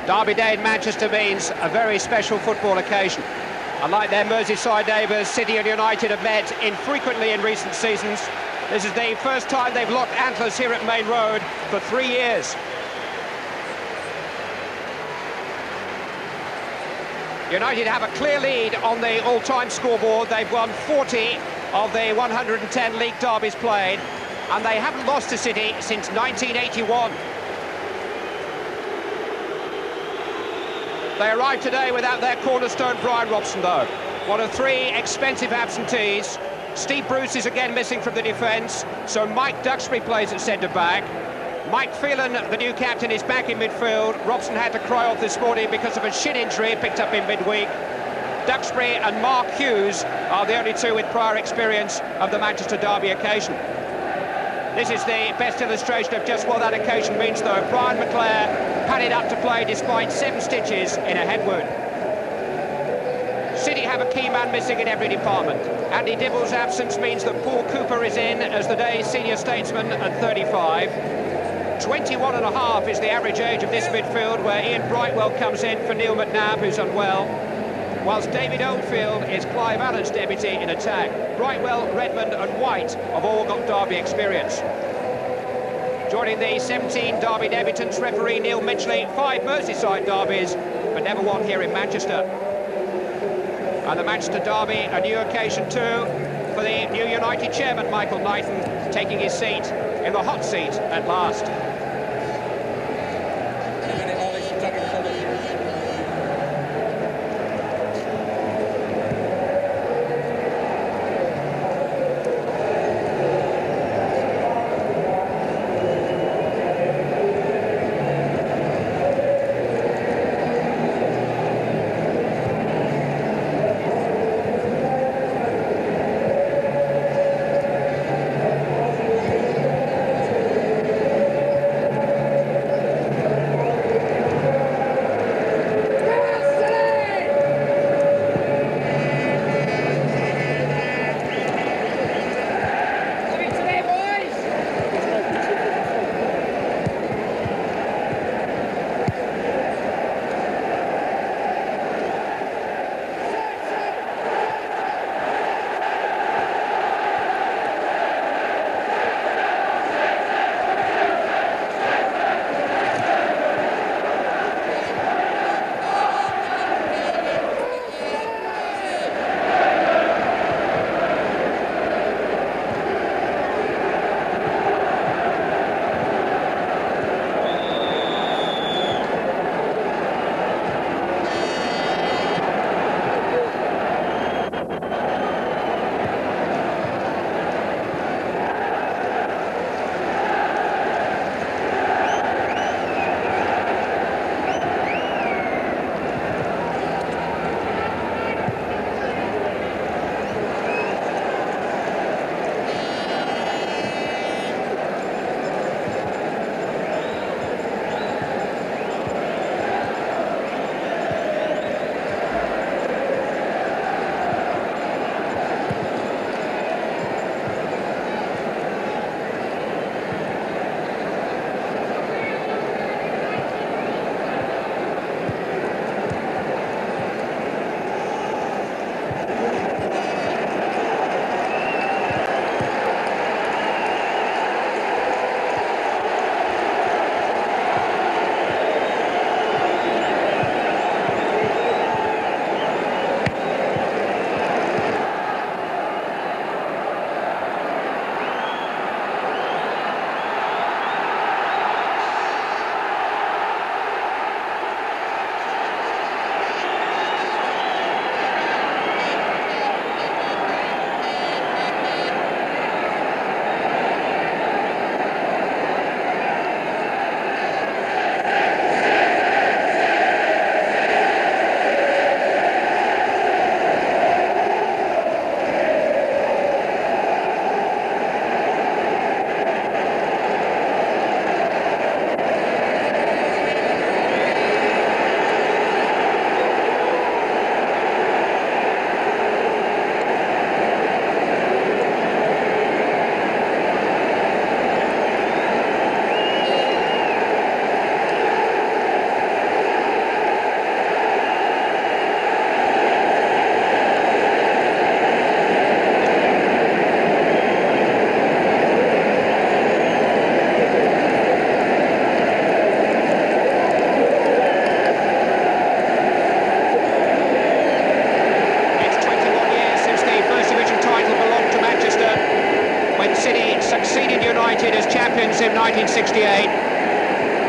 Derby Day in Manchester means a very special football occasion. Unlike their Merseyside neighbours, City and United have met infrequently in recent seasons. This is the first time they've locked antlers here at Main Road for 3 years. United have a clear lead on the all-time scoreboard. They've won 40 of the 110 league derbies played, and they haven't lost to City since 1981. They arrived today without their cornerstone Brian Robson, though. One of 3 expensive absentees. Steve Bruce is again missing from the defence, so Mike Duxbury plays at centre-back. Mike Phelan, the new captain, is back in midfield. Robson had to cry off this morning because of a shin injury picked up in midweek. Duxbury and Mark Hughes are the only 2 with prior experience of the Manchester derby occasion. This is the best illustration of just what that occasion means, though. Brian McClare padded up to play despite 7 stitches in a head wound. City have a key man missing in every department. Andy Dibble's absence means that Paul Cooper is in as the day's senior statesman at 35. 21 and a half is the average age of this midfield, where Ian Brightwell comes in for Neil McNabb, who's unwell, whilst David Oldfield is Clive Allen's deputy in attack. Brightwell, Redmond and White have all got derby experience. Joining the 17 derby debutants, referee Neil Mitchley, 5 Merseyside derbies, but never one here in Manchester. And the Manchester derby, a new occasion too, for the new United chairman, Michael Knighton, taking his seat in the hot seat at last. United as champions in 1968.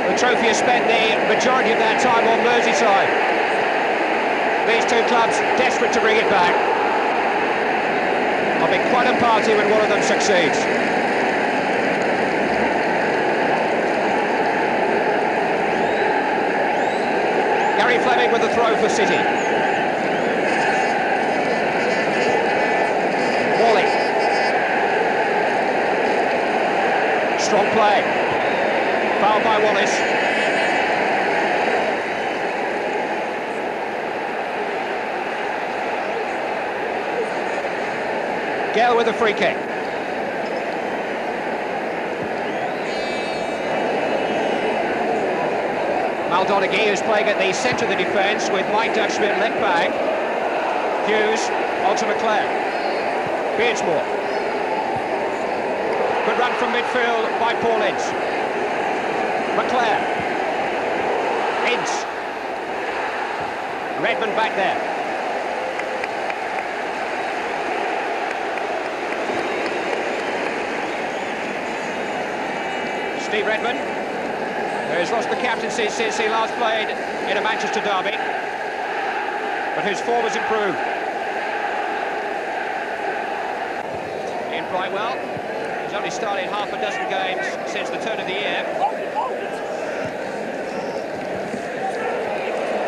The trophy has spent the majority of that time on Merseyside. These two clubs desperate to bring it back. I'll be quite a party when one of them succeeds. Gary Fleming with the throw for City. Wally. Strong play. Fouled by Wallace. Gale with a free kick. Maldonaghy, who's playing at the centre of the defence with Mike Duckschmidt left back. Hughes onto McClair. Beardsmore. Good run from midfield by Paul Ince. McClair. Ince. Redmond back there. Steve Redmond, who has lost the captaincy since he last played in a Manchester derby, but whose form has improved. Ian Brightwell, who's only started half a dozen games since the turn of the year.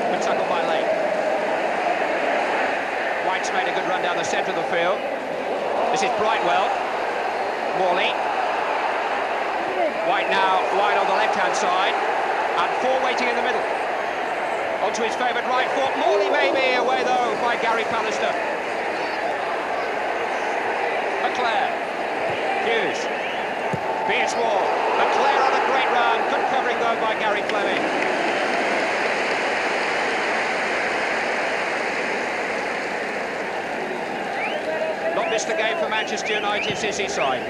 Good tackle by Lake. White's made a good run down the centre of the field. This is Brightwell. Morley. White now wide on the left-hand side, and four waiting in the middle. Onto his favourite right foot. Morley maybe away though by Gary Pallister. McClair. Hughes. Beardsmore. McClair on a great run. Good covering though by Gary Fleming. Not missed a game for Manchester United since he signed.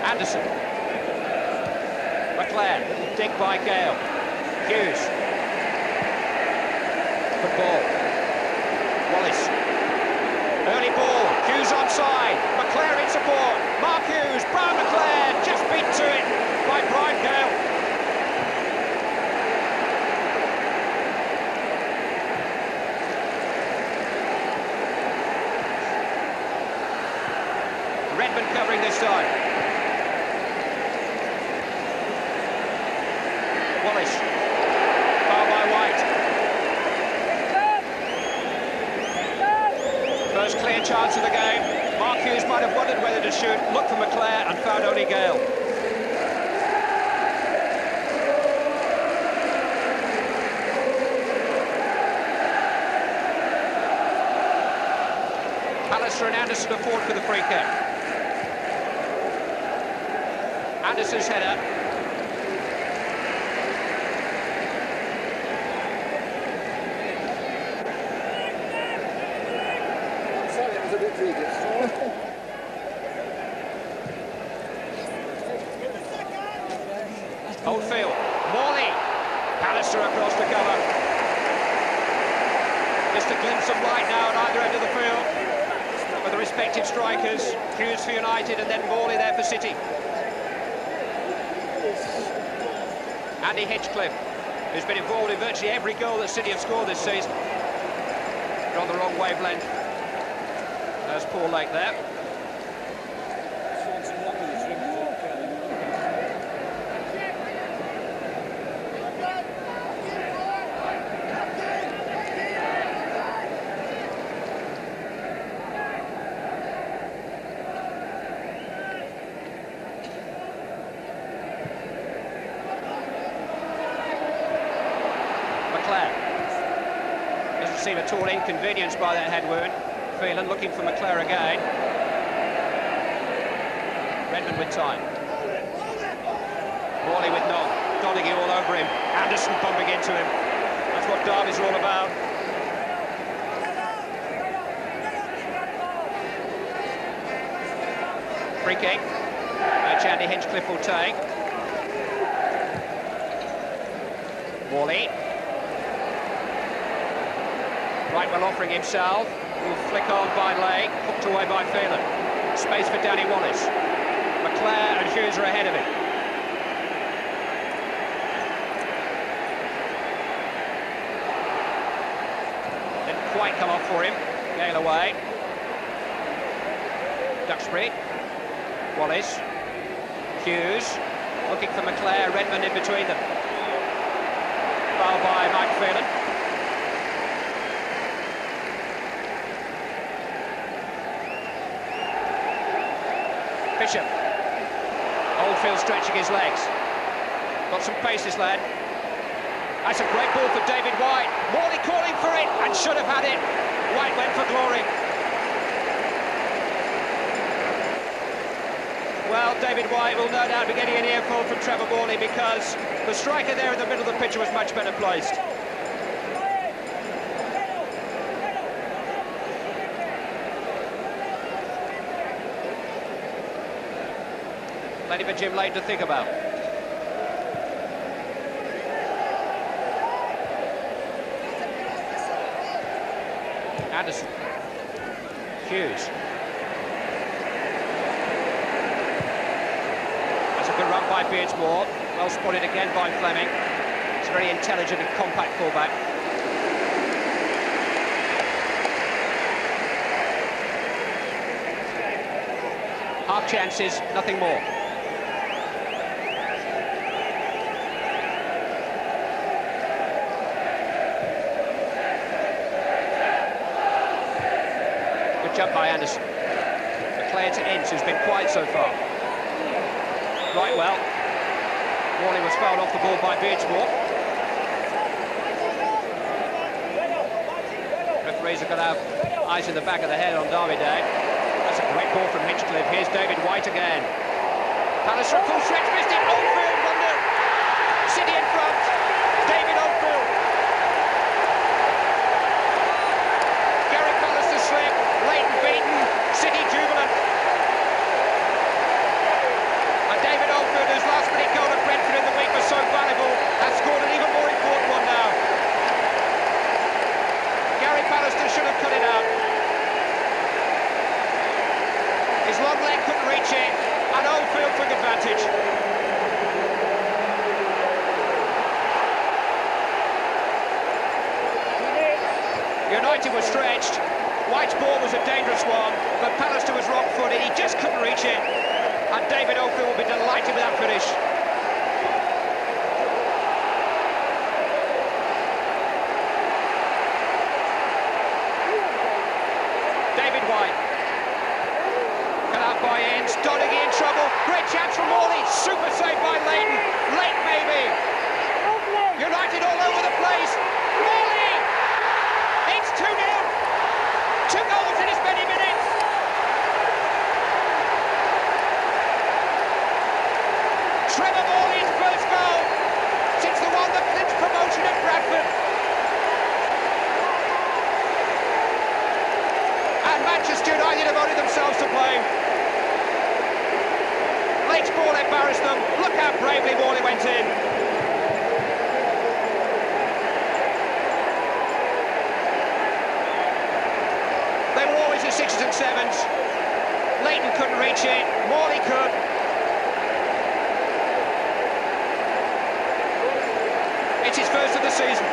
Anderson. McClair. Dig by Gale. Hughes. Good ball. Wallace. Early ball. Hughes onside. McClair in support. Mark Hughes. Brian McClair just beat to it by Brian Gale. Redmond covering this time. Wallace. Foul by White. First clear chance of the game. Mark Hughes might have wondered whether to shoot, looked for McClair and found only Gale. Pallister and Anderson are forward for the free kick. Anderson's header. Oldfield, Morley, Pallister across the cover. Just a glimpse of light now at either end of the field for the respective strikers. Hughes for United and then Morley there for City. Andy Hinchcliffe, who's been involved in virtually every goal that City have scored this season. They're on the wrong wavelength. There's Paul Lake there. McClair doesn't seem at all inconvenienced by that head wound. Phelan looking for McClair again. Redmond with time. Morley with Nog. Donaghy all over him. Anderson bumping into him. That's what derbies are all about. Free kick, which Andy Hinchcliffe will take. Morley. Brightwell offering himself. Will flick on by Lay, hooked away by Phelan. Space for Danny Wallace. McClare and Hughes are ahead of him. Didn't quite come off for him. Gale away. Duxbury. Wallace. Hughes. Looking for McClare. Redmond in between them. Foul by Mike Phelan. Bishop. Oldfield stretching his legs. Got some pace, this lad. That's a great ball for David White. Morley calling for it and should have had it. White went for glory. Well, David White will no doubt be getting an earful from Trevor Morley because the striker there in the middle of the pitch was much better placed. Plenty for Jim Leighton to think about. Anderson. Hughes. That's a good run by Beardsmore. Well spotted again by Fleming. It's a very intelligent and compact fullback. Half chances, nothing more. Jump by Anderson. McClare to Ince, who's been quiet so far. Right well. Morley was fouled off the ball by Beardsmore. Referees are going to have eyes in the back of the head on Derby Day. That's a great ball from Hinchcliffe. Here's David White again. Palace from full stretch, missed it. Oldfield, wonder. City in front. David Oldfield. Gary Palace to slip. Leighton beaten, City jubilant. And David Oldfield, whose last-minute goal at Brentford in the week was so valuable, has scored an even more important one now. Gary Pallister should have cut it out. His long leg couldn't reach it, and Oldfield took advantage. United was stretched. White's ball was a dangerous one, but Pallister was wrong-footed. He just couldn't reach it. And David Oldfield will be delighted with that finish. David White. Cut out by Ince. Donaghy in trouble. Great chance from Morley. Super save by Leighton. Late maybe. United all over the place. Morley! It's 2-0. 2 goals in as many minutes. Trevor Morley's first goal since the one that clinched promotion at Bradford. And Manchester United have only themselves to blame. Lake's ball embarrassed them. Look how bravely Morley went in. They were always at 6s and 7s. Leighton couldn't reach it. Morley could. It's his first of the season.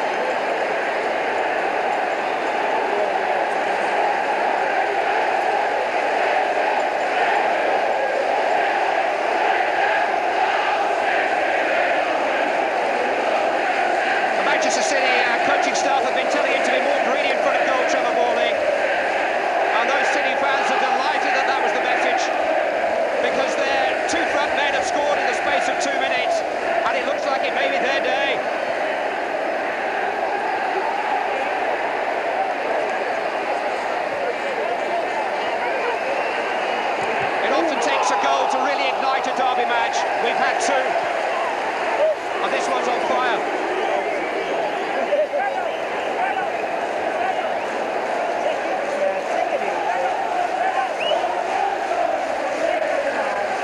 The Manchester City coaching staff have been telling him to be more greedy in front of goal, Trevor Morley. And those City fans are delighted that that was the message, because their two front men have scored in the space of 2 minutes, and it looks like it may be their day. It often takes a goal to really ignite a derby match. We've had 2, and this one's on fire.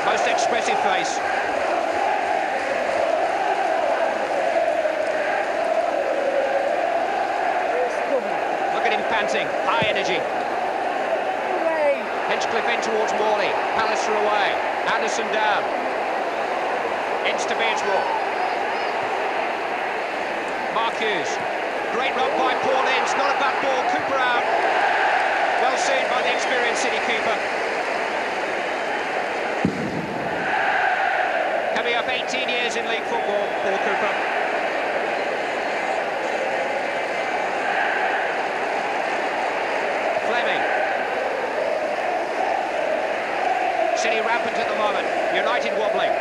Most expressive face. Look at him panting, high energy. Hinchcliffe in towards Morley. Pallister away. Anderson down. Ince to Beardsmore. Mark Hughes. Great run by Paul Ince. Not a bad ball. Cooper out. Well seen by the experienced City keeper. Coming up 18 years in league football, Paul Cooper. Fleming. City rampant at the moment. United wobbling.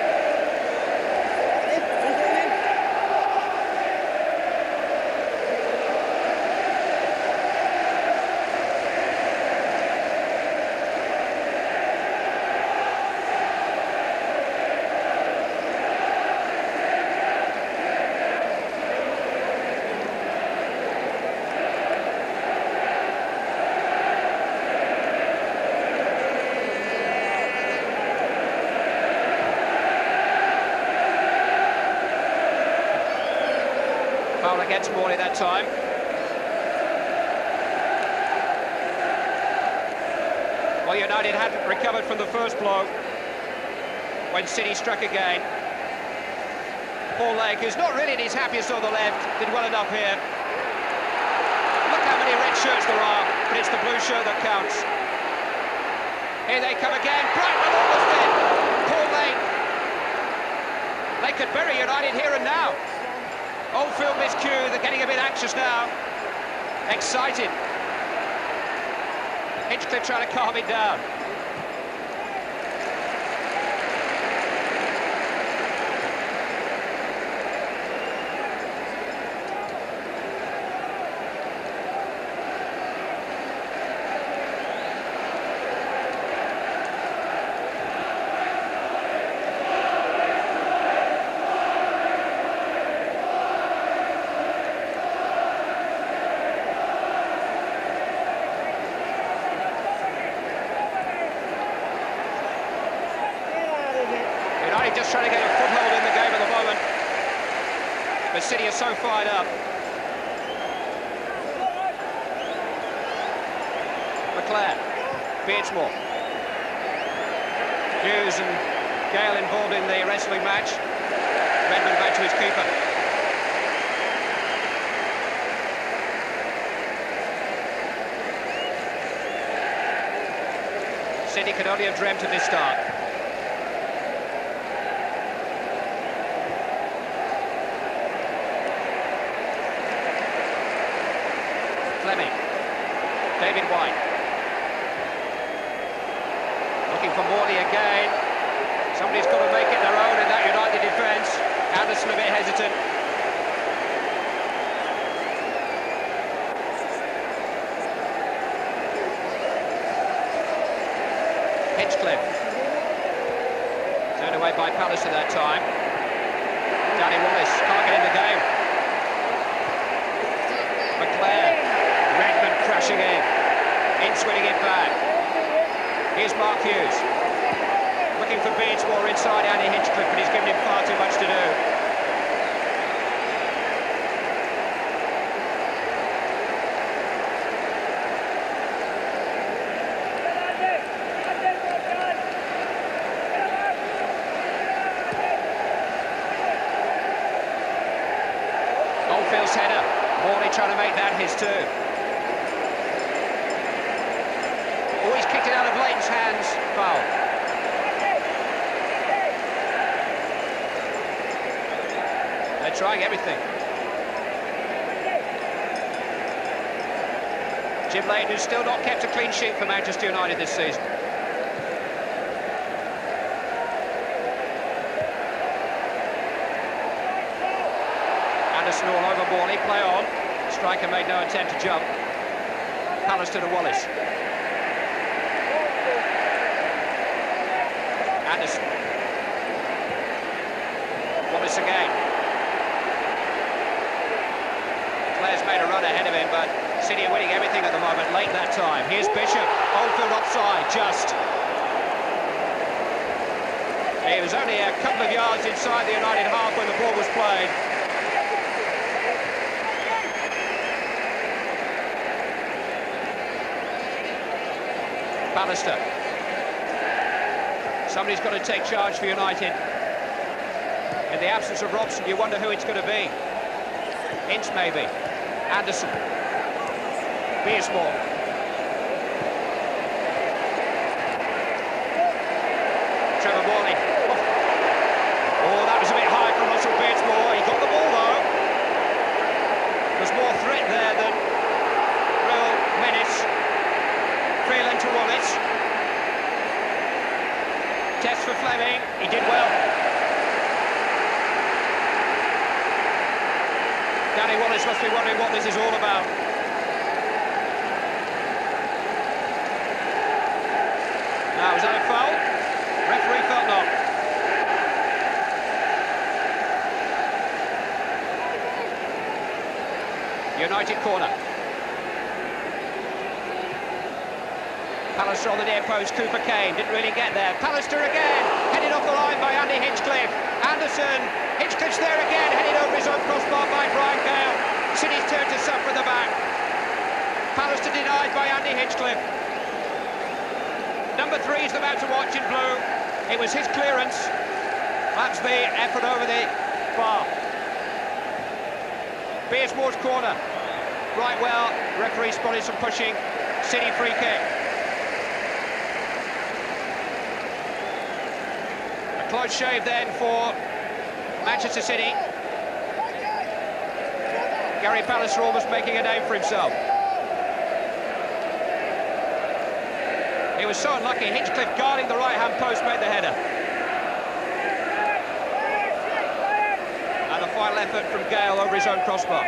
Foul against Morley that time. Well, United hadn't recovered from the first blow when City struck again. Paul Lake, who's not really at his happiest on the left, did well enough here. Look how many red shirts there are, but it's the blue shirt that counts. Here they come again. Brighton almost in. Paul Lake. They could bury United here and now. Old film is cue, they're getting a bit anxious now. Excited. Hinchcliffe trying to calm it down. Just trying to get a foothold in the game at the moment. But City are so fired up. McLeod, Beardsmore. Hughes and Gale involved in the wrestling match. Redmond back to his keeper. City could only have dreamt of this start. Fleming, David White, looking for Morley again. Somebody's got to make it their own in that United defence. Anderson a bit hesitant. Hinchcliffe, turned away by Pallister that time. Danny Wallace can't get in the game. McLeod. Redmond crashing in. Ince winning it back. Here's Mark Hughes. Looking for Beardsmore inside Andy Hinchcliffe, but he's given him far too much to do. Oldfield's header. Morley trying to make that his too. He's kicked it out of Leighton's hands. Foul. They're trying everything. Jim Leighton, who's still not kept a clean sheet for Manchester United this season. Anderson all over Morley, play on. Striker made no attempt to jump. Pallister to Wallace. Anderson. Wallace again. Players made a run ahead of him, but City are winning everything at the moment, late that time. Here's Bishop. Oldfield offside, just. He was only a couple of yards inside the United half when the ball was played. Pallister. Somebody's got to take charge for United. In the absence of Robson, you wonder who it's going to be. Ince, maybe. Anderson. Beersmore. Trevor Morley. Oh, that was a bit high from Russell Beersmore. He got the ball, though. There's more threat there than real menace. Freeland to Wallace. Test for Fleming. He did well. Danny Wallace must be wondering what this is all about. Now, was that a foul? Referee felt not. United corner. Pallister on the near post, Cooper Kane didn't really get there. Pallister again, headed off the line by Andy Hinchcliffe. Anderson, Hinchcliffe's there again, headed over his own crossbar by Brian Gale. City's turn to suffer at the back. Pallister denied by Andy Hinchcliffe. Number 3 is the man to watch in blue. It was his clearance. That's the effort over the bar. Beersmore's corner. Right well, referee spotted some pushing. City free kick. A close shave then for Manchester City. Gary Pallister almost making a name for himself. He was so unlucky. Hinchcliffe guarding the right-hand post made the header. And the final effort from Gale over his own crossbar.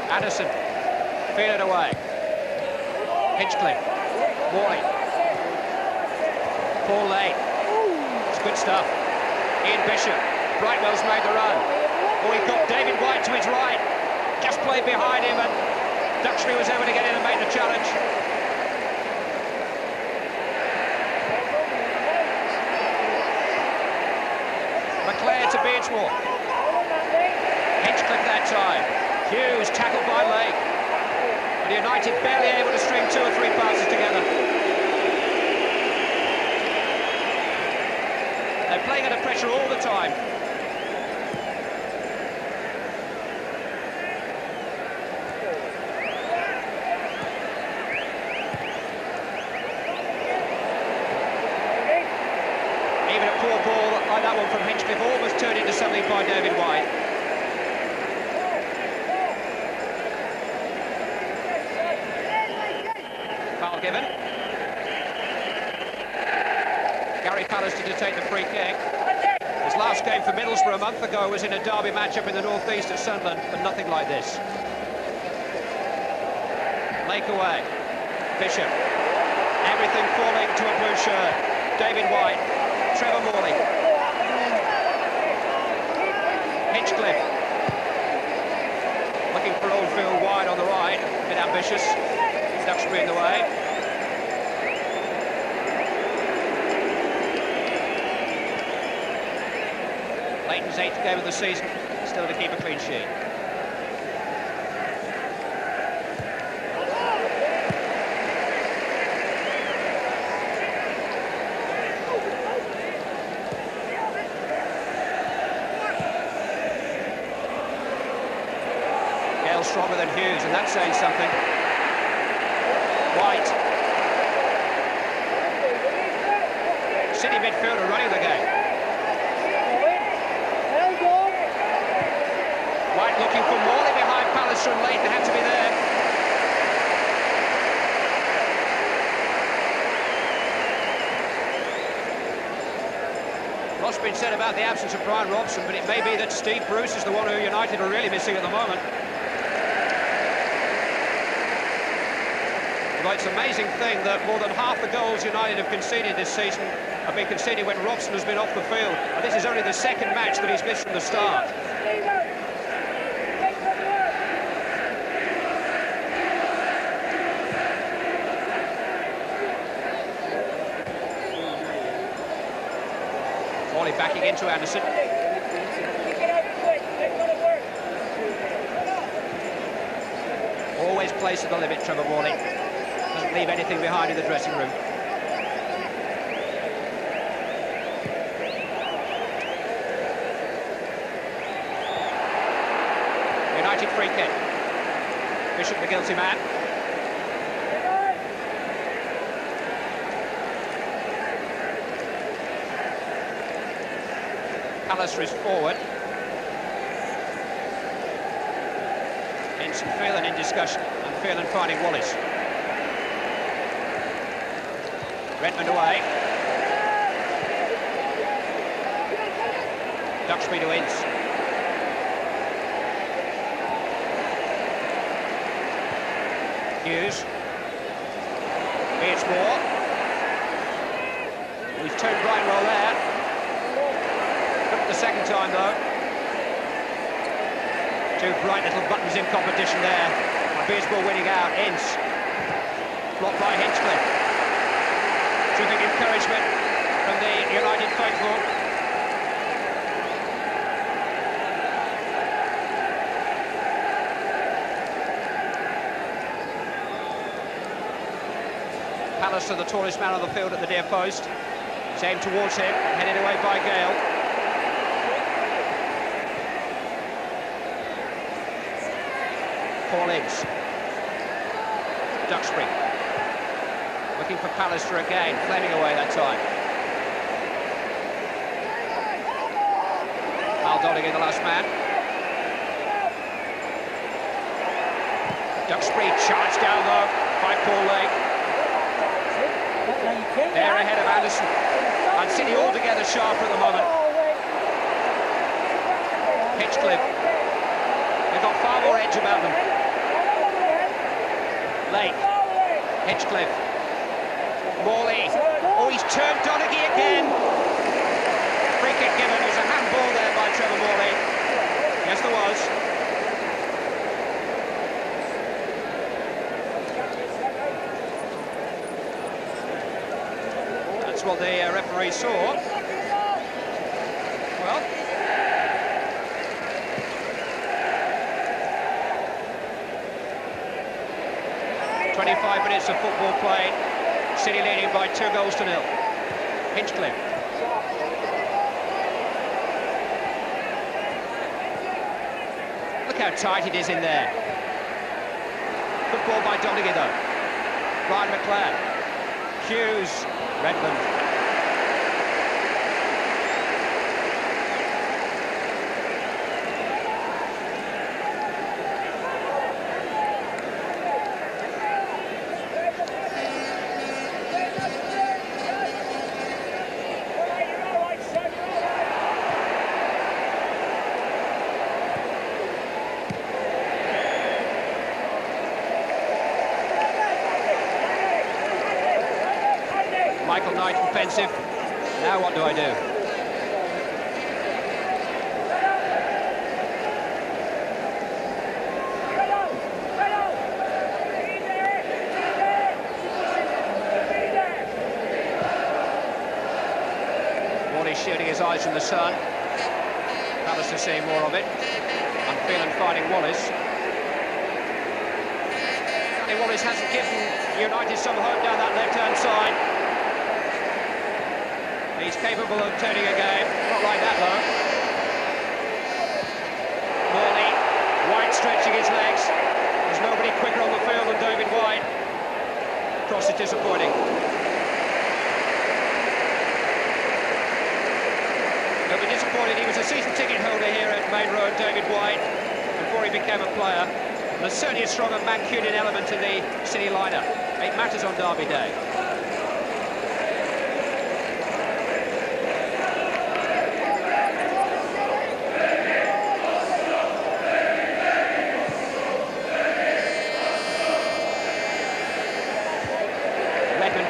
Anderson, feel it away. Hinchcliffe, Morley, Paul Lane. It's good stuff. Ian Bishop, Brightwell's made the run. Oh, he got David White to his right. Just played behind him, and Duxbury was able to get in and make the challenge. McClare to Beardsmore. Hinchcliffe that time. Hughes tackled by Lake. And United barely able to string 2 or 3 passes together. They're playing under pressure all the time. Even a poor ball like that one from Hinchcliffe almost turned into something by David White. Given. Gary Pallister to take the free kick. His last game for Middlesbrough a month ago was in a derby match up in the northeast at Sunderland, but nothing like this. Lake away. Bishop. Everything falling to a blue shirt. David White. Trevor Morley. Hinchcliffe. Looking for Oldfield wide on the right. A bit ambitious. Duxbury in the way. Leighton's 8th game of the season, still to keep a clean sheet. Gale stronger than Hughes, and that's saying something. White. City midfielder running the game. White looking for Morley behind Pallister, and Leighton had to be there. Lots been said about the absence of Brian Robson, but it may be that Steve Bruce is the one who United are really missing at the moment. Well, it's an amazing thing that more than half the goals United have conceded this season have been conceded when Robson has been off the field. And this is only the second match that he's missed from the start. Morley backing into Anderson. Always plays to the limit, Trevor Morley. Doesn't leave anything behind in the dressing room. United free kick. Bishop the guilty man. Pallister is forward. Ince and Phelan in discussion, and Phelan finding Wallace. Redmond away. Duxbury to Ince. Hughes. It's Moore. He's turned right well there. The second time though. Two bright little buttons in competition there. Beersball winning out. Ince. Blocked by Hinchcliffe. Terrific encouragement from the United faithful. Pallister, the tallest man on the field at the near post. It's aimed towards him, headed away by Gale. Paul Ince. Duxbury. Looking for Pallister again, flaming away that time. Al Donegan, the last man. Duxbury charged down though by Paul Lake. They're ahead of Anderson. And City altogether sharper at the moment. Hinchcliffe. They've got far more edge about them. Lake. Hinchcliffe. Morley. Oh, he's turned Donaghy again. Free kick given. There's a handball there by Trevor Morley. Yes, there was. That's what the referee saw. Well, 25 minutes of football played. City leading by 2-0. Hinchcliffe. Look how tight it is in there. Good ball by Donaghy though. Ryan McLeod. Hughes. Redmond. Michael Knight offensive. Now what do I do? Morley's shielding his eyes from the sun. Pallister seeing more of it. And Phelan finding Wallace. Danny Wallace hasn't given United some hope down that left-hand side. He's capable of turning a game. Not like that, though. Morley, White stretching his legs. There's nobody quicker on the field than David White. Cross is disappointing. He'll be disappointed. He was a season ticket holder here at Main Road, David White, before he became a player. And there's certainly a stronger Mancunian element in the City lineup. It matters on Derby Day.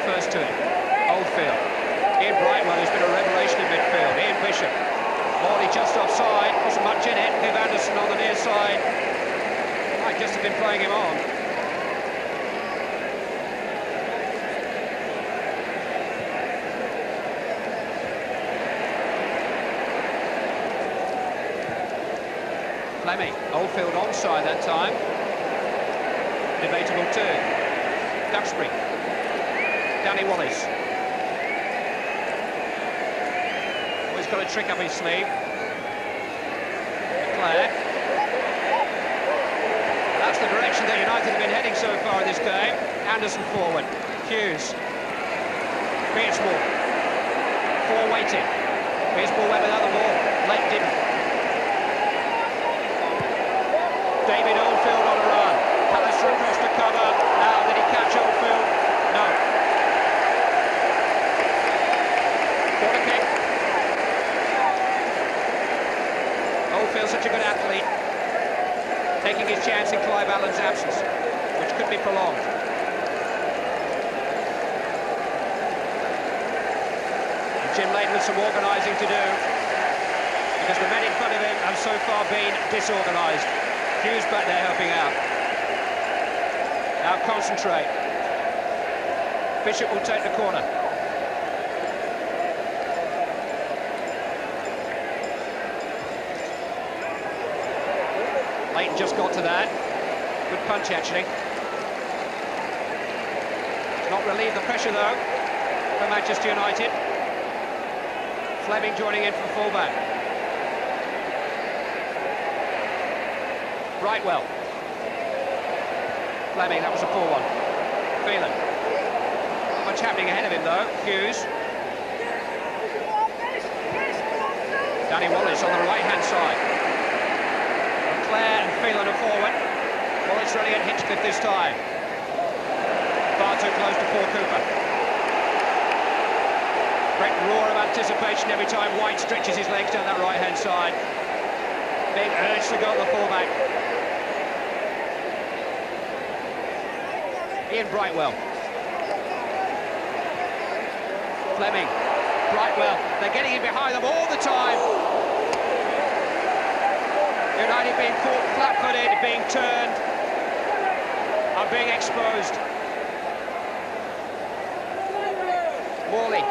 First to it. Oldfield. In Brightwell. just offside, wasn't much in it. Viv Anderson on the near side. Might just have been playing him on. Fleming, Oldfield onside that time. Debatable too. Duxbury. Danny Wallace. Always got a trick up his sleeve. Clare. That's the direction that United have been heading so far in this game. Anderson forward. Hughes. Beardsmore. Four waiting. Beardsmore went without the ball. Lake didn't. David Oldfield on a run. Pallister across the cover. Now, did he catch Oldfield? No. Corner kick. Oldfield's such a good athlete. Taking his chance in Clive Allen's absence, which could be prolonged. And Jim Leighton with some organising to do, because the men in front of him have so far been disorganised. Hughes back there helping out. Now concentrate. Bishop will take the corner. Leighton just got to that. Good punch, actually. Not relieve the pressure, though, for Manchester United. Fleming joining in from fullback. Brightwell. Fleming, that was a poor one. Phelan. Not much happening ahead of him, though. Hughes. Danny Wallace on the right-hand side. Clare and Phelan are forward. Wallace running at Hinchcliffe this time. Far too close to Paul Cooper. Great roar of anticipation every time White stretches his legs down that right-hand side. Big urge to go at the fullback. Ian Brightwell. Fleming. Brightwell. They're getting in behind them all the time. United being caught flat-footed, being turned, are being exposed. Morley.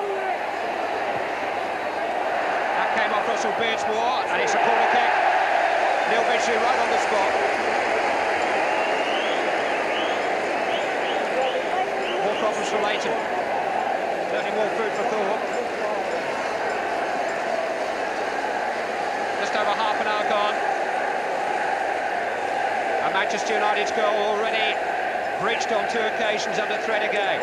That came off Russell Beardsmore, and it's a corner kick. Neil Bitchley right on the spot. More problems for Leighton. Certainly more food for thought. Just over half an hour gone. And Manchester United's goal already breached on 2 occasions under threat again.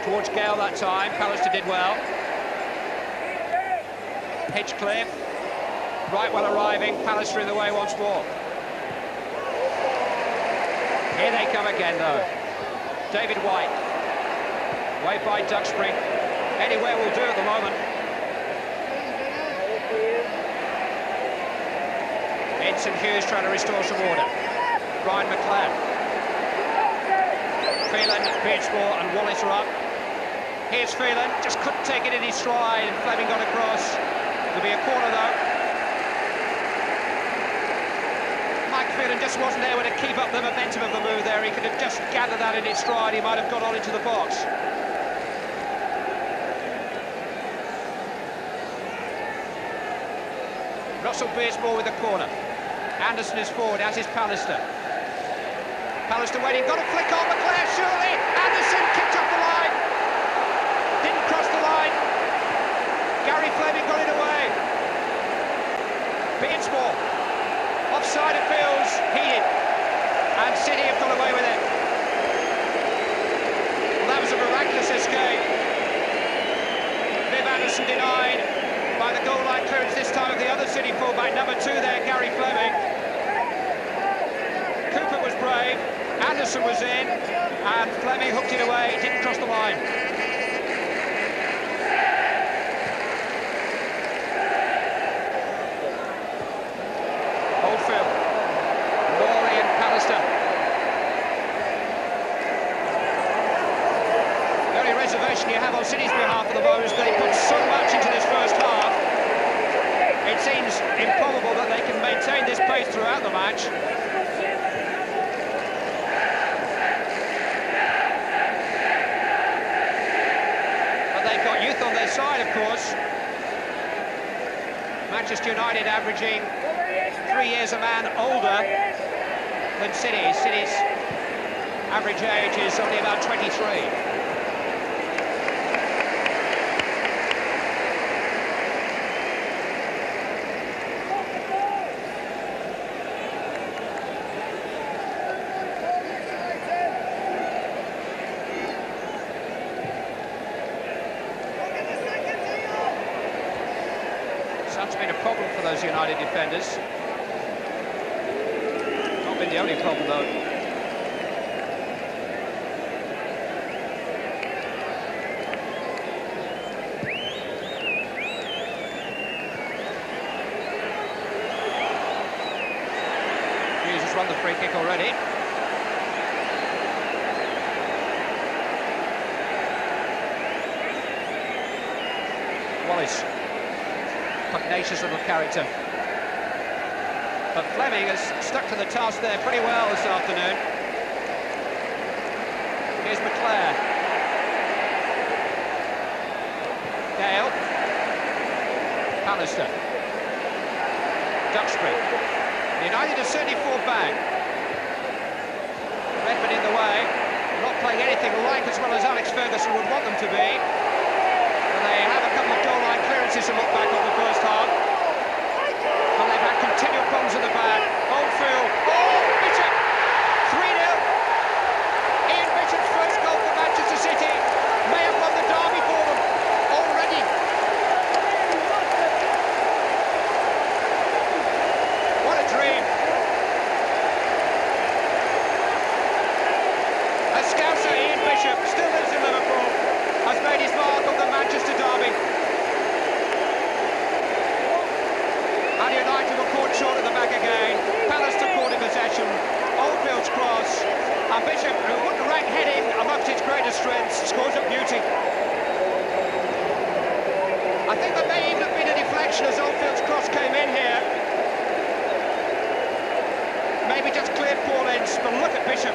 Towards Gale that time, Pallister did well. Hinchcliffe, Brightwell arriving, Pallister in the way once more. Here they come again though. David White, way by Duxbury. Anywhere will do at the moment. Ince and Hughes trying to restore some order. Brian McLeod. Phelan, Beardsmore and Wallace are up. Here's Phelan, just couldn't take it in his stride, and Fleming got across. There'll be a corner though. Mike Phelan just wasn't able to keep up the momentum of the move there. He could have just gathered that in his stride, he might have got on into the box. Russell Beardsmore with the corner. Anderson is forward, as is Pallister. Pallister waiting, got a flick on McLeod, surely! Anderson kicked off the line! Didn't cross the line. Gary Fleming got it away. Beardsmore. Offside it feels, heated. And City have got away with it. Well, that was a miraculous escape. Viv Anderson denied by the goal line clearance this time of the other City fullback, number 2 there, Gary Fleming. Cooper was brave, Anderson was in, and Fleming hooked it away, didn't cross the line. Oldfield, Morley and Pallister. Very frustration you have on City's behalf at the moment is they put so much into this first half. It seems improbable that they can maintain this pace throughout the match. But they've got youth on their side, of course. Manchester United averaging 3 years a man older than City. City's average age is only about 23. That's been a problem for those United defenders. Not been the only problem, though. Hughes has run the free kick already. Wallace. Pugnacious little character. But Fleming has stuck to the task there pretty well this afternoon. Here's McClare. Gale. Pallister. Duxbury. United have certainly fought back. Redmond in the way. Not playing anything like as well as Alex Ferguson would want them to be. They have a couple of goal line clearances to look back on the first half. And they've had continual problems at the back. Oldfield. Oh, Bishop! 3-0. Ian Bishop's first goal for Manchester City may have won the derby for them already. What a dream. A Scouser, Ian Bishop, still lives in Liverpool, has made his mark on the Manchester derby. And United were caught short at the back again. Pallister caught in possession. Oldfield's cross. And Bishop, who wouldn't rank heading amongst its greatest strengths, scores up beauty. I think there may even have been a deflection as Oldfield's cross came in here. Maybe just cleared Paul Ince, but look at Bishop.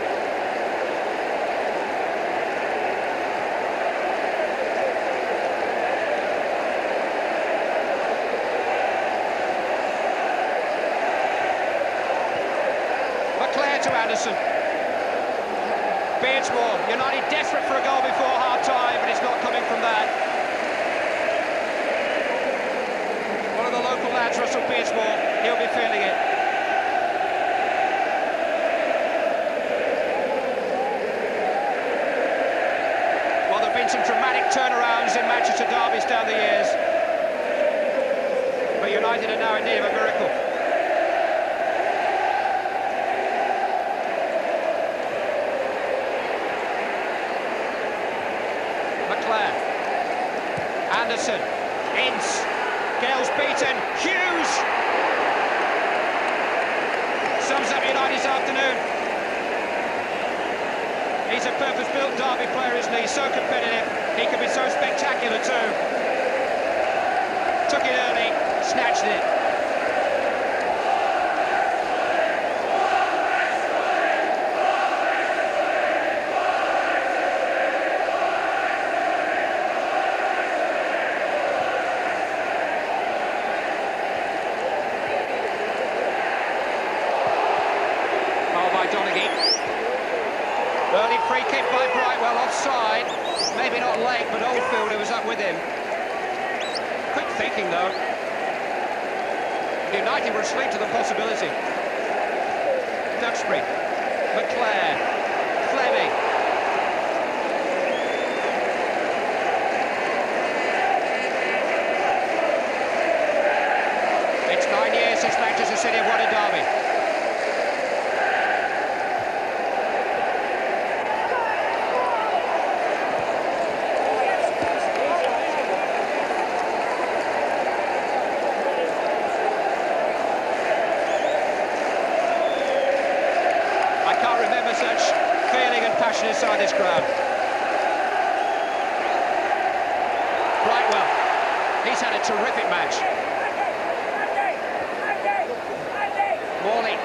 To Anderson. Beardsmore, United desperate for a goal before half-time, but it's not coming from that. One of the local lads, Russell Beardsmore, he'll be feeling it. Well, there have been some dramatic turnarounds in Manchester derbys down the years, but United are now in need of a miracle. Anderson, Ince, Gale's beaten, Hughes! Sums up United's afternoon. He's a purpose-built derby player, isn't he? So competitive, he can be so spectacular too. Took it early, snatched it. Early free kick by Brightwell, offside. Maybe not late, but Oldfield, who was up with him. Quick thinking, though. United were asleep to the possibility. Duxbury, McClare, Fleming. It's 9 years since Manchester City have won a derby. Such feeling and passion inside this crowd. He's had a terrific match. Morley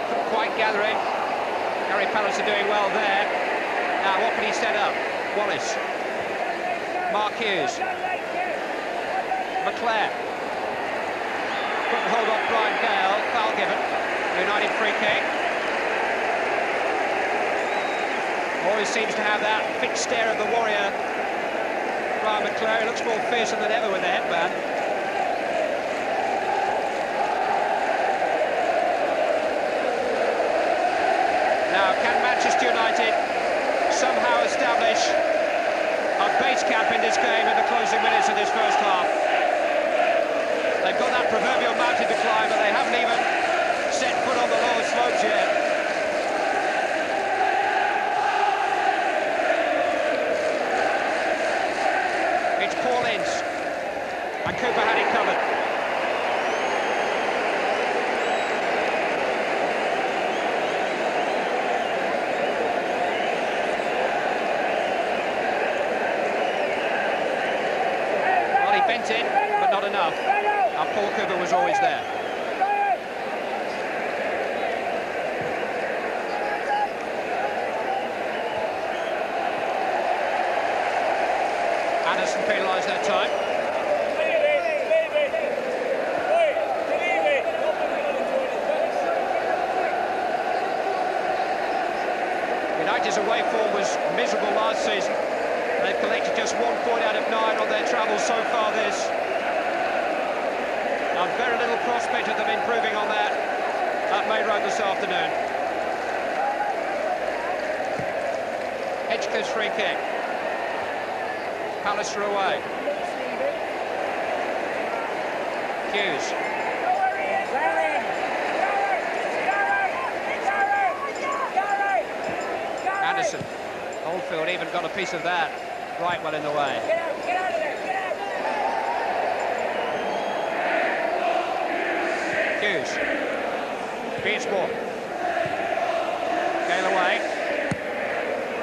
couldn't quite gather it. Gary Palace are doing well there. Now, what can he set up? Wallace. Mark Hughes. McClare. Couldn't hold off Brian Gale. Foul given. United free kick. Always seems to have that fixed stare of the warrior. Brian McClare looks more fearsome than ever with the headband. Now, can Manchester United somehow establish a base camp in this game in the closing minutes of this first half? They've got that proverbial mountain to climb, but they haven't even set foot on the lower slopes yet. It's Paul Ince, and Cooper had it covered. Well, he bent it, but not enough. And Paul Cooper was always there. Anderson penalised that time. United's away form was miserable last season. They've collected just 1 point out of 9 on their travels so far this. And very little prospect of them improving on that at Main Road this afternoon. Hedgecliffe's free kick. Palace are away. Hughes. Anderson. Oldfield even got a piece of that right well in the way. Hughes. Beatsmore. Gale away.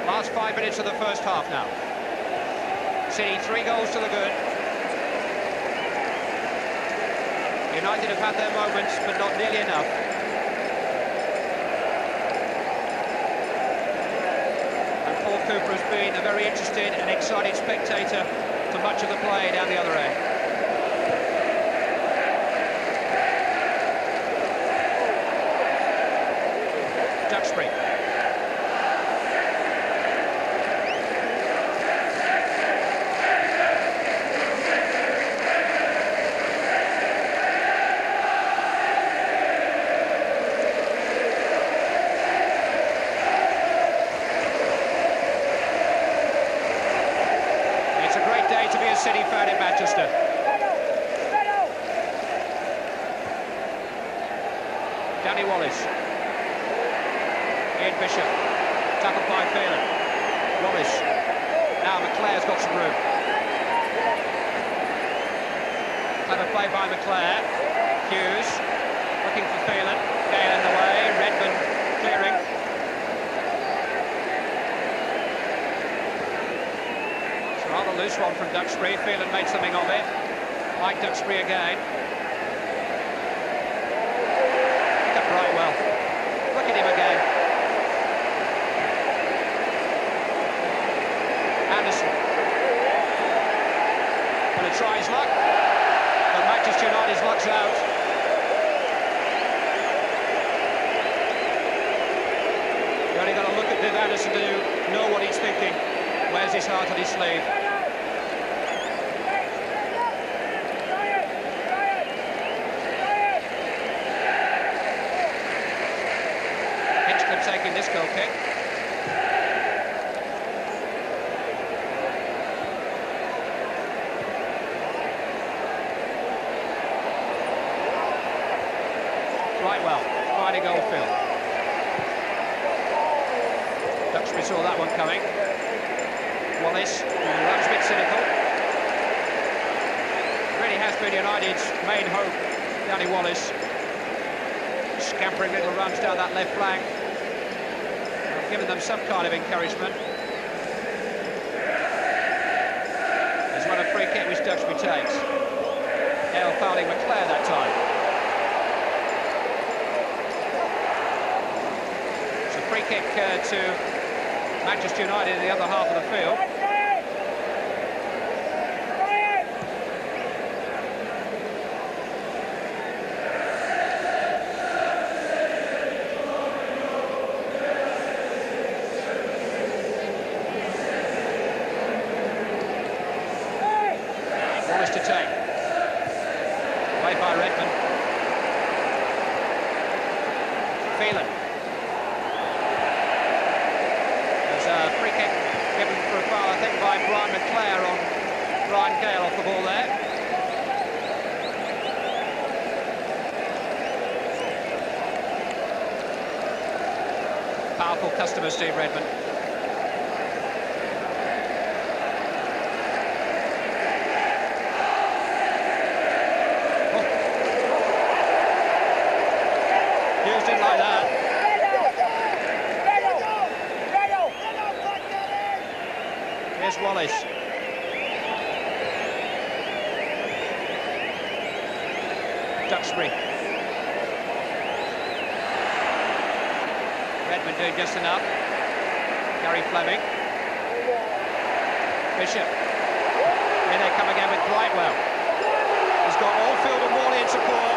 Last 5 minutes of the first half now. City 3 goals to the good. United have had their moments, but not nearly enough. And Paul Cooper has been a very interested and excited spectator to much of the play down the other end. Duxbury. It's a great day to be a City fan in Manchester. Danny Wallace. Ian Bishop, tackled by Phelan. Wallace. Now McClare's got some room. Clever play by McClare. Hughes looking for Phelan. Gale in the way. Redmond clearing. It's a rather loose one from Duxbury. Phelan made something of it. Mike Duxbury again. Picked up right well. Look at him again. Anderson. Going to try his luck, but Manchester United's luck's out. You only got to look at Viv Anderson to know what he's thinking. Wears his heart on his sleeve. Hinchcliffe taking this goal kick. Right well, finding Oldfield. Duxbury saw that one coming. Wallace, that's a bit cynical. Really has been United's main hope, Danny Wallace. Scampering little runs down that left flank. Given them some kind of encouragement. There's one a free kick which Duxbury takes. Gale fouling McClare that time. It's a free kick to Manchester United in the other half of the field. To take. Away by Redmond. Phelan. There's a free kick given for a foul, I think, by Brian McClare on Brian Gale off the ball there. Powerful customer, Steve Redmond. Didn't like that. Here's Wallace. Duxbury. Redmond doing just enough. Gary Fleming. Bishop. Here they come again with Brightwell. He's got Oldfield and Morley in support.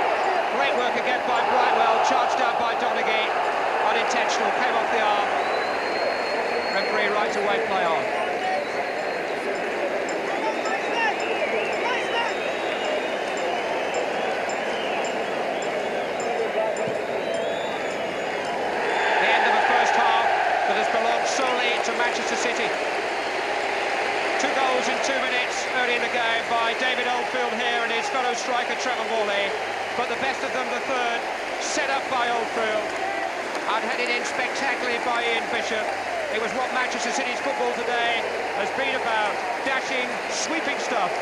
Great work again by Brightwell, charged out by Donaghy. Unintentional, came off the arm. Referee right away, play on. The end of the first half that has belonged solely to Manchester City. 2 goals in 2 minutes early in the game by David Oldfield here and his fellow striker Trevor Morley. But the best of them, the third, set up by Oldfield and headed in spectacularly by Ian Bishop. It was what Manchester City's football today has been about, dashing, sweeping stuff.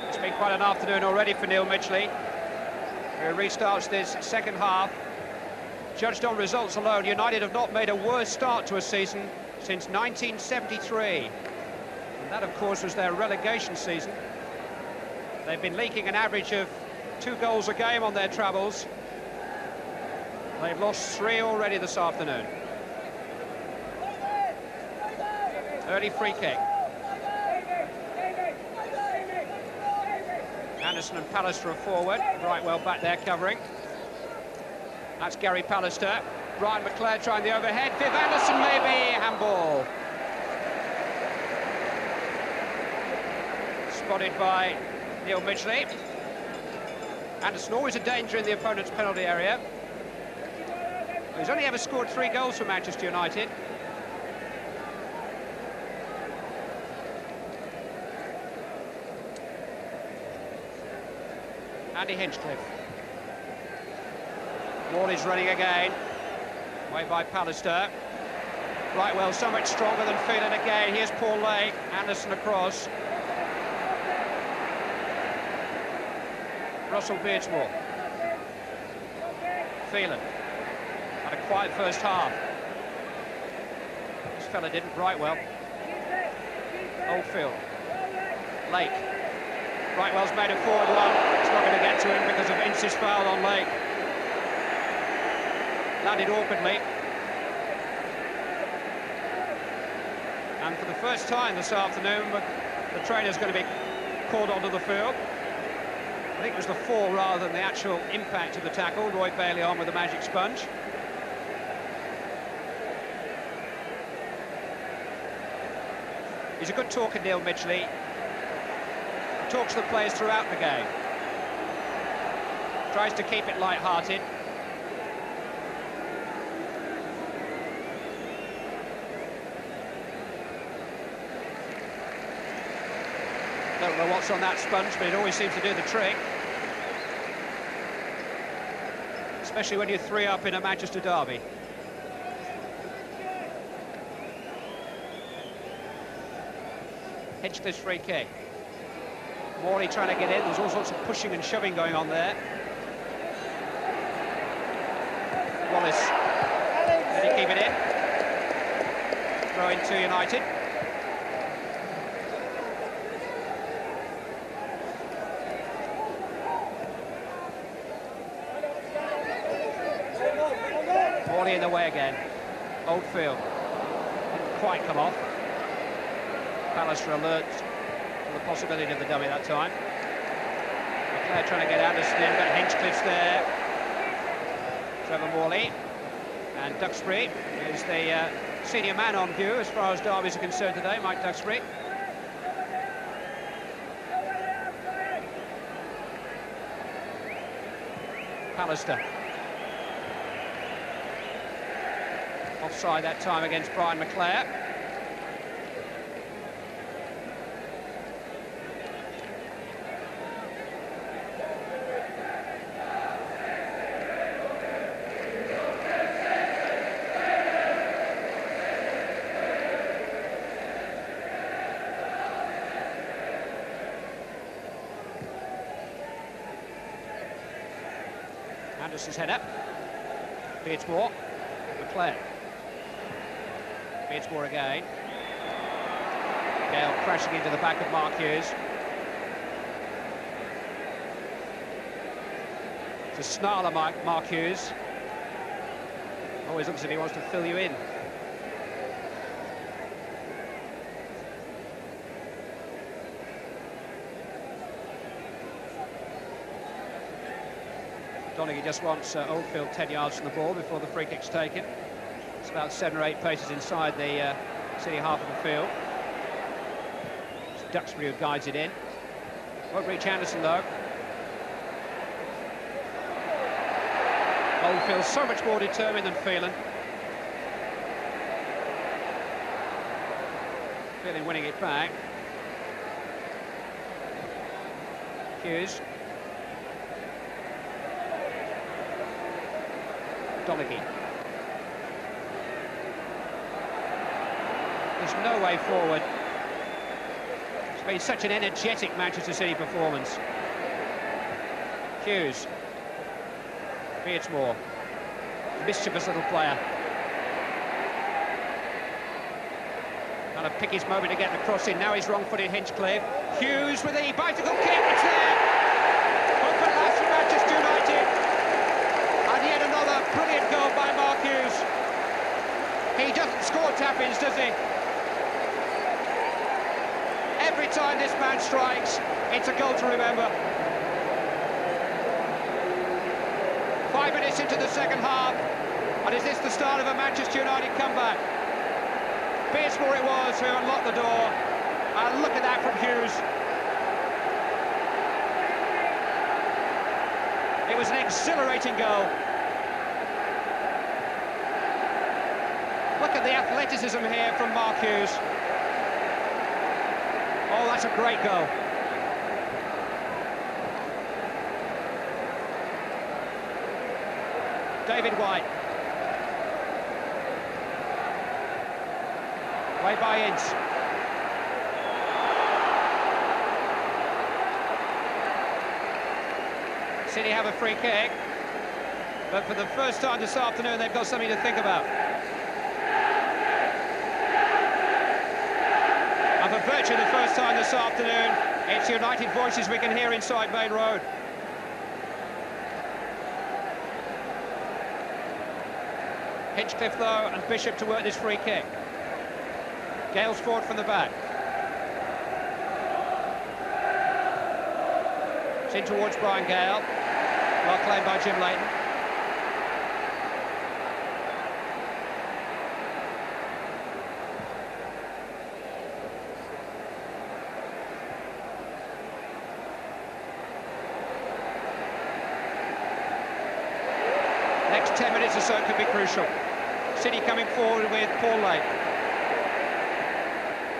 It's been quite an afternoon already for Neil Midgley, who restarts this second half. Judged on results alone, United have not made a worse start to a season since 1973. And that, of course, was their relegation season. They've been leaking an average of 2 goals a game on their travels. They've lost 3 already this afternoon. Early free kick. Anderson and Pallister are forward. Brightwell back there covering. That's Gary Pallister. Brian McClare trying the overhead. Viv Anderson maybe. Handball. Spotted by Neil Midgley. Anderson always a danger in the opponent's penalty area. He's only ever scored 3 goals for Manchester United. Andy Hinchcliffe. Morley's running again. Away by Pallister. Brightwell so much stronger than Phelan again. Here's Paul Lake. Anderson across. Russell Beardsmore. Phelan. Had a quiet first half. This fella didn't. Brightwell. Oldfield. Lake. Brightwell's made a forward one. It's not going to get to him because of Ince's foul on Lake. Landed awkwardly. And for the first time this afternoon, the trainer's going to be called onto the field. I think it was the fall rather than the actual impact of the tackle. Roy Bailey on with the magic sponge. He's a good talker, Neil Midgley. He talks to the players throughout the game. Tries to keep it light-hearted. Don't know what's on that sponge, but it always seems to do the trick. Especially when you're 3 up in a Manchester derby. Hinchcliffe's free kick. Morley trying to get in. There's all sorts of pushing and shoving going on there. Wallace. Did he keep it in? Throw in to United. Morley in the way again. Oldfield. Didn't quite come off. Pallister alert to the possibility of the dummy that time. Leclerc trying to get Anderson in, but Hinchcliffe's there. Trevor Morley. And Duxbury is the senior man on view as far as derbies are concerned today, Mike Duxbury. Pallister. Offside that time against Brian McClare. Anderson's header. Beardsmore. McClare. Beardsmore again. Gale crashing into the back of Mark Hughes. It's a snarler, Mark Hughes. Always looks as if he wants to fill you in. Donaghy just wants Oldfield 10 yards from the ball before the free kick's taken. It's about 7 or 8 paces inside the city half of the field. It's Duxbury who guides it in. Won't reach Anderson though. Oldfield so much more determined than Phelan. Phelan winning it back. Hughes. Donaghy. There's no way forward. It's been such an energetic Manchester City performance. Hughes. Beardsmore. Mischievous little player. Trying to pick his moment to get the cross in. Now he's wrong-footed Hinchcliffe. Hughes with the bicycle kick. It's there. Open last for Manchester United. And yet another brilliant goal by Mark Hughes. He doesn't score tap-ins, does he? Every time this man strikes, it's a goal to remember. 5 minutes into the second half, and is this the start of a Manchester United comeback? Beardsmore it was who unlocked the door, and look at that from Hughes. It was an exhilarating goal. Look at the athleticism here from Mark Hughes. Oh, that's a great goal. David White. Way by Ince. City have a free kick, but for the first time this afternoon they've got something to think about. And for virtue the first time this afternoon, It's United voices we can hear inside Main Road. Hinchcliffe, though, and Bishop to work this free kick. Gale's forward from the back. It's in towards Brian Gale. Well claimed by Jim Leighton. Next 10 minutes or so could be crucial. City coming forward with Paul Lake.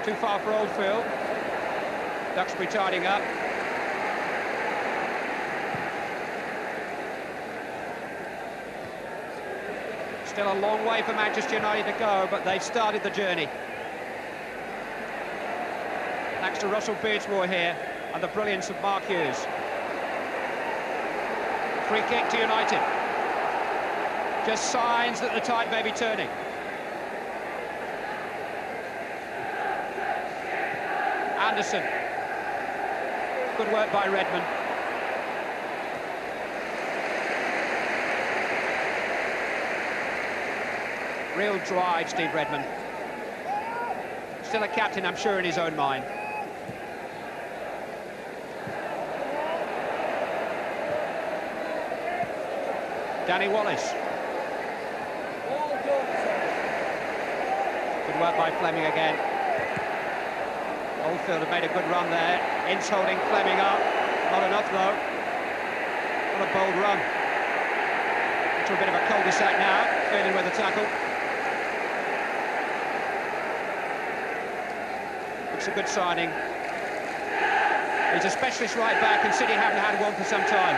Too far for Oldfield. Duxbury tidying up. Still a long way for Manchester United to go, but they've started the journey. Thanks to Russell Beardsmore here and the brilliance of Mark Hughes. Free kick to United. Just signs that the tide may be turning. Anderson. Good work by Redmond. Real drive, Steve Redmond. Still a captain, I'm sure, in his own mind. Danny Wallace. Good work by Fleming again. Oldfield have made a good run there. Ince holding Fleming up. Not enough, though. What a bold run. Into a bit of a cul-de-sac now, failing with the tackle. It's a good signing. He's a specialist right back, and City haven't had one for some time.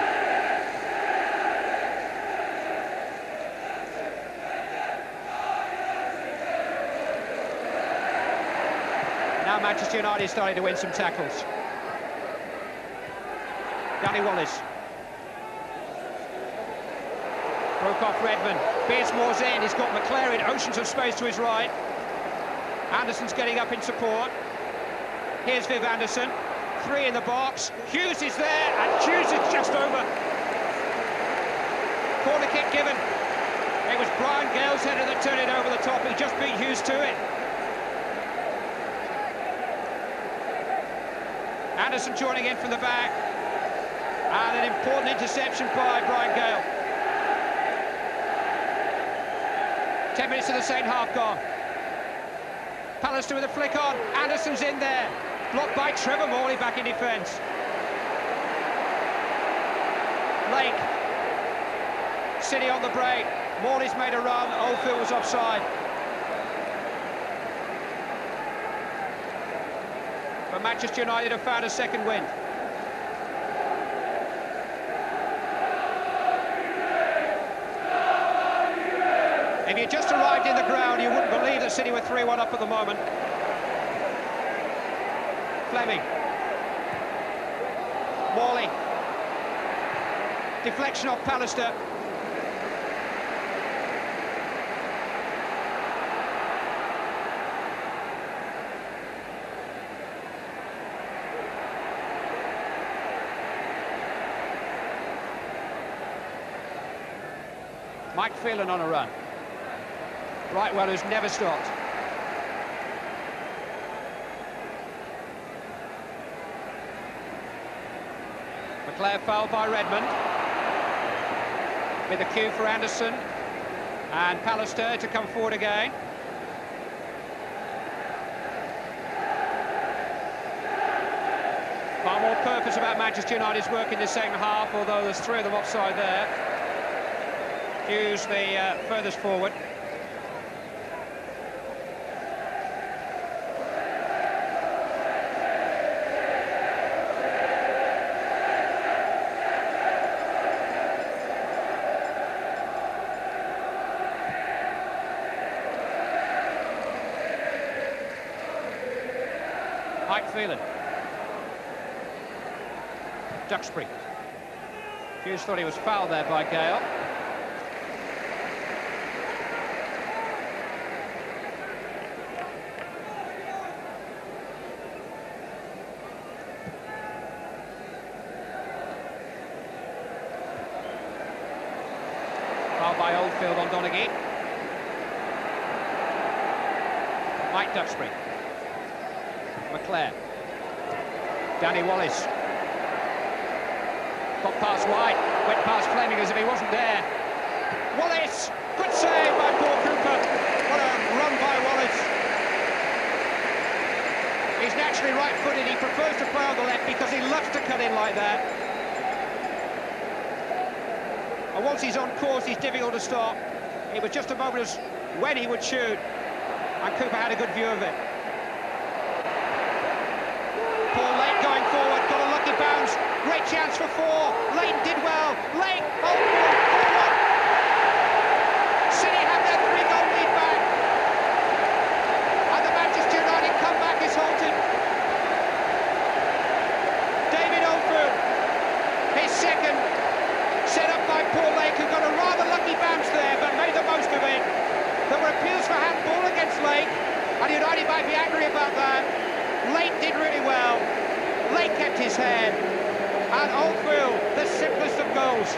Now Manchester United is starting to win some tackles. Danny Wallace. Broke off Redmond. Beardsmore's in. He's got McLaren. Oceans of space to his right. Anderson's getting up in support. Here's Viv Anderson. 3 in the box. Hughes is there, and Hughes is just over. Corner kick given. It was Brian Gale's header that turned it over the top. He just beat Hughes to it. Anderson joining in from the back. And an important interception by Brian Gale. 10 minutes of the second half gone. Pallister with a flick on. Anderson's in there. Blocked by Trevor Morley back in defence. Lake. City on the break. Morley's made a run. Oldfield was offside. But Manchester United have found a second wind. If you just arrived in the ground, you wouldn't believe that City were 3-1 up at the moment. Fleming. Morley. Deflection off Pallister. Mike Phelan on a run. Brightwell, who's never stopped. McClare fouled by Redmond. With a cue for Anderson and Pallister to come forward again. Far more purpose about Manchester United's work in the second half, although there's 3 of them offside there. Hughes the furthest forward. Mike Phelan. Duxbury. Hughes thought he was fouled there by Gale. Donaghy. Mike Duxbury. McClare. Danny Wallace. Got past White. Went past Fleming as if he wasn't there. Wallace! Good save by Paul Cooper. What a run by Wallace. He's naturally right-footed. He prefers to play on the left because he loves to cut in like that. And once he's on course, he's difficult to stop. It was just a moment as when he would shoot. And Cooper had a good view of it. Paul Lake going forward, got a lucky bounce. Great chance for four. Leighton did well. Lake, oh, 4-1. City have their 3-goal lead back. And the Manchester United comeback is halted. David Oldfield, his second, set up by Paul Lake, who got a rather lucky bounce there, but made the most of it. There were appeals for handball against Lake, and United might be angry about that. Lake did really well. Lake kept his head. And Oldfield, the simplest of goals.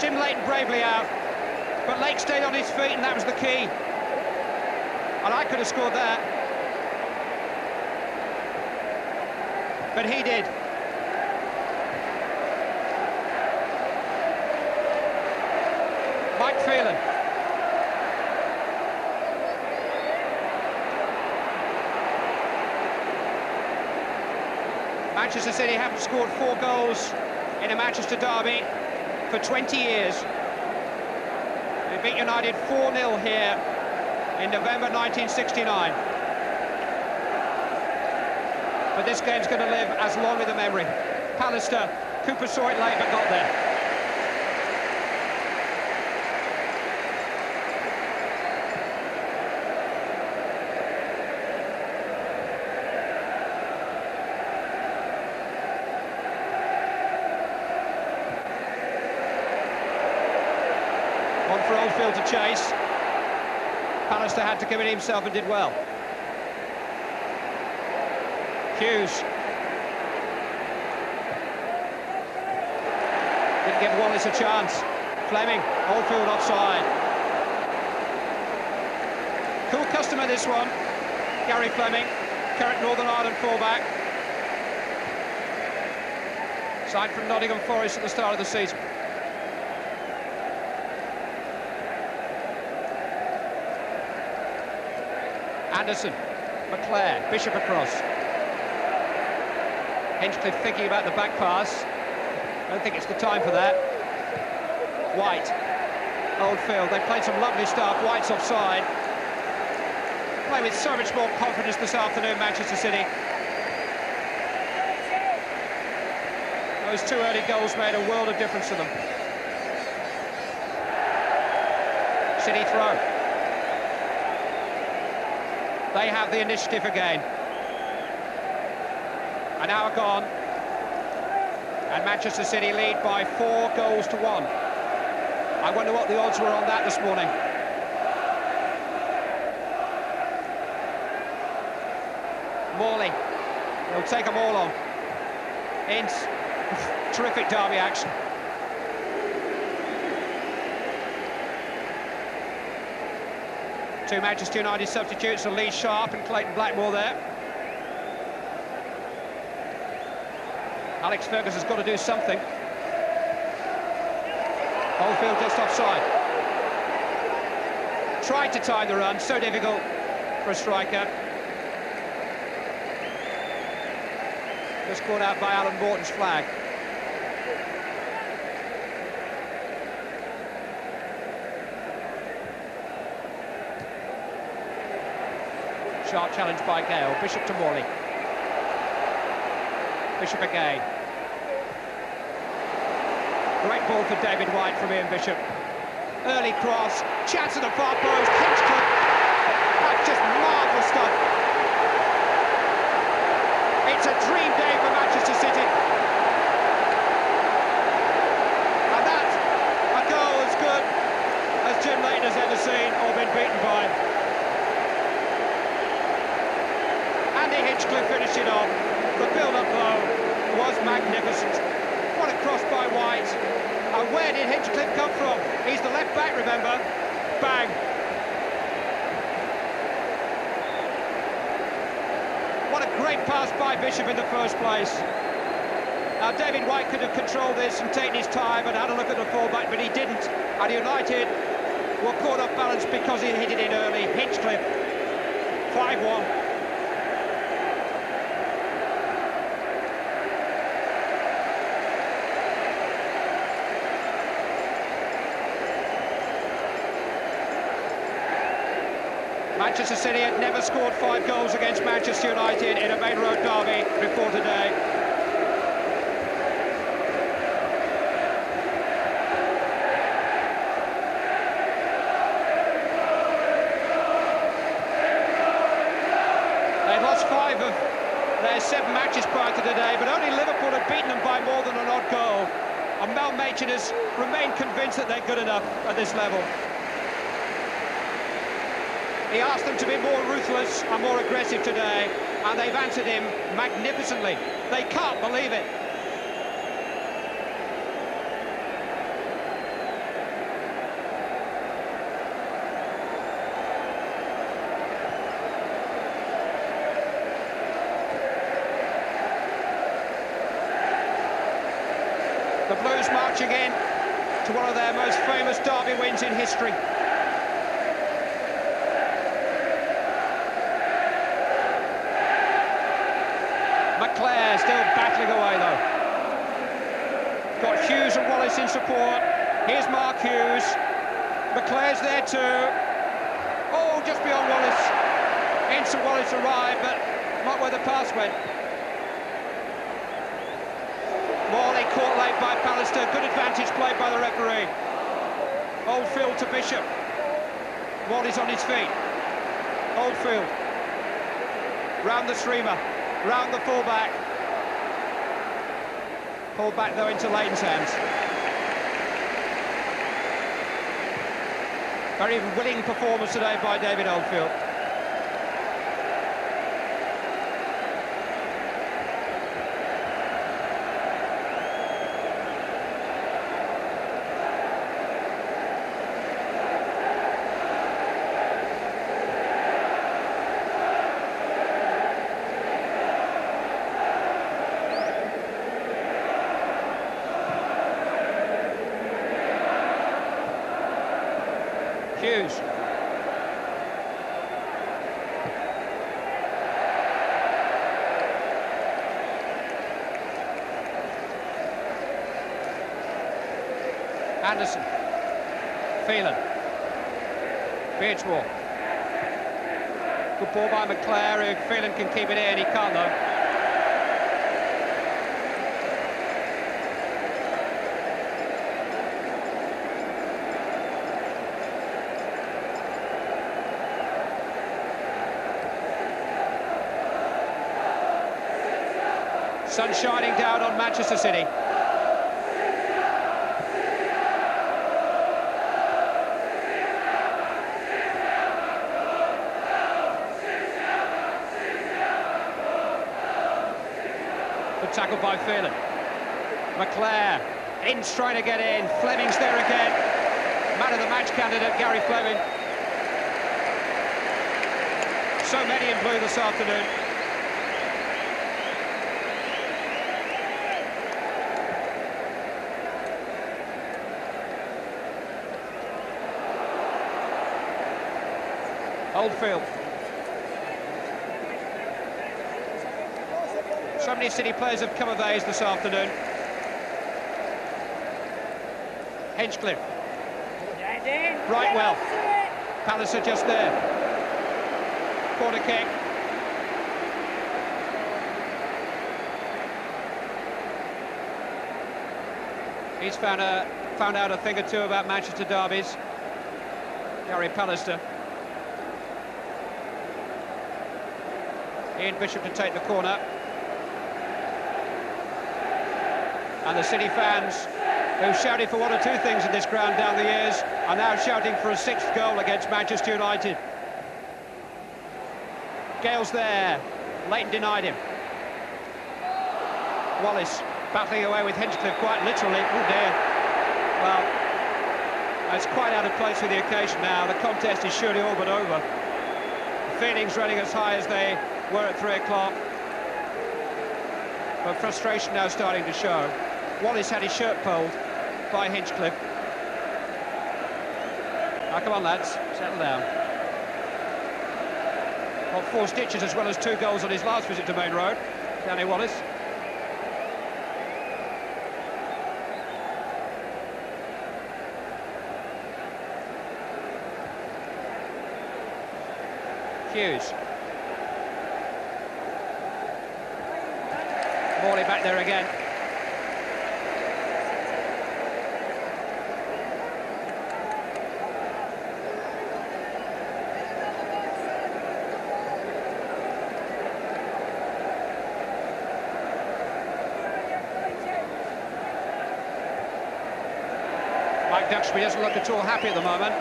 Jim Leighton bravely out, but Lake stayed on his feet, and that was the key. And I could have scored that. But he did. Mike Phelan. Manchester City haven't scored 4 goals in a Manchester derby for 20 years. They beat United 4-0 here in November 1969. But this game's going to live as long in the memory. Pallister, Cooper saw it late but got there. One for Oldfield to chase. Pallister had to commit himself and did well. Hughes. Didn't give Wallace a chance. Fleming, Oldfield offside. Cool customer this one. Gary Fleming, current Northern Ireland fullback. Signed from Nottingham Forest at the start of the season. Anderson, McClare, Bishop across. Hinchcliffe thinking about the back pass. Don't think it's the time for that. White, Oldfield, they played some lovely stuff. White's offside. Play with so much more confidence this afternoon, Manchester City. Those 2 early goals made a world of difference to them. City throw. They have the initiative again. An hour gone, and Manchester City lead by 4 goals to 1. I wonder what the odds were on that this morning. Morley, he'll take them all on. Ince, terrific derby action. Two Manchester United substitutes, are Lee Sharp and Clayton Blackmore there. Alex Fergus has got to do something. Oldfield just offside. Tried to time the run, so difficult for a striker. Just caught out by Alan Morton's flag. Sharp challenge by Gale. Bishop to Morley. Bishop again. Great ball for David White from Ian Bishop. Early cross, chance at the far post, Hinchcliffe. That's just marvellous stuff. It's a dream day for Manchester City. And that's a goal as good as Jim Leighton has ever seen or been beaten by. Hinchcliffe finished it off. The build-up, though, was magnificent. What a cross by White. And where did Hinchcliffe come from? He's the left back, remember? Bang! What a great pass by Bishop in the first place. Now, David White could have controlled this and taken his time and had a look at the fullback, but he didn't. And United were caught off balance because he hit it in early. Hinchcliffe, 5-1. Manchester City had never scored 5 goals against Manchester United in a main road derby before today. They'd lost 5 of their 7 matches prior to today, but only Liverpool had beaten them by more than an odd goal. And Mel Machin has remained convinced that they're good enough at this level. He asked them to be more ruthless and more aggressive today, and they've answered him magnificently. They can't believe it. The Blues marching in to one of their most famous derby wins in history. McClare still battling away though. Got Hughes and Wallace in support. Here's Mark Hughes. McClare's there too. Oh, just beyond Wallace. Instant Wallace arrived, but not where the pass went. Morley caught late by Pallister. Good advantage played by the referee. Oldfield to Bishop. Morley's on his feet. Oldfield. Round the streamer. Round the full-back. Pulled back though into Lane's hands. Very willing performance today by David Oldfield. Hughes. Anderson. Phelan. Beardswall. Good ball by McClare. If Phelan can keep it in, he can't though. Sun shining down on Manchester City. Good tackle by Phelan. McClare, Ince trying to get in. Fleming's there again. Man of the match candidate, Gary Fleming. So many in blue this afternoon. Oldfield. So many City players have come of age this afternoon. Hinchcliffe. Brightwell. Pallister just there. Corner kick. He's found out a thing or two about Manchester derbies. Gary Pallister. Ian Bishop to take the corner. And the City fans, who shouted for 1 or 2 things in this ground down the years, are now shouting for a 6th goal against Manchester United. Gale's there. Leighton denied him. Wallace. Battling away with Hinchcliffe quite literally. Oh dear. Well, it's quite out of place with the occasion now. The contest is surely all but over. The feelings running as high as they were at 3 o'clock. But frustration now starting to show. Wallace had his shirt pulled by Hinchcliffe. Now, come on, lads, settle down. Got 4 stitches as well as 2 goals on his last visit to Main Road, Danny Wallace. Hughes. Morley back there again. Mike Duxbury doesn't look at all happy at the moment.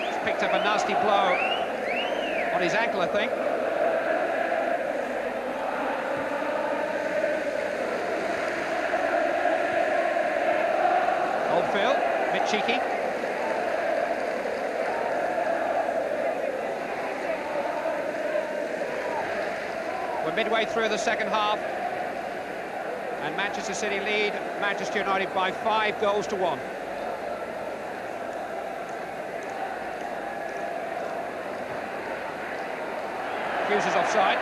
He's picked up a nasty blow on his ankle, I think. Oldfield, a bit cheeky. We're midway through the second half. And Manchester City lead Manchester United by 5 goals to 1. Hughes is offside.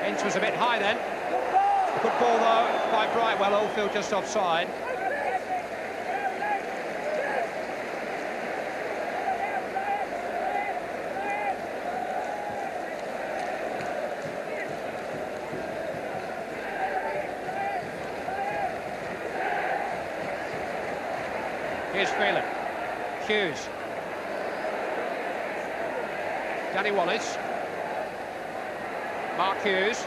Ince was a bit high then. Good ball though by Brightwell. Oldfield just offside. Here's Phelan. Hughes. Danny Wallace. Mark Hughes.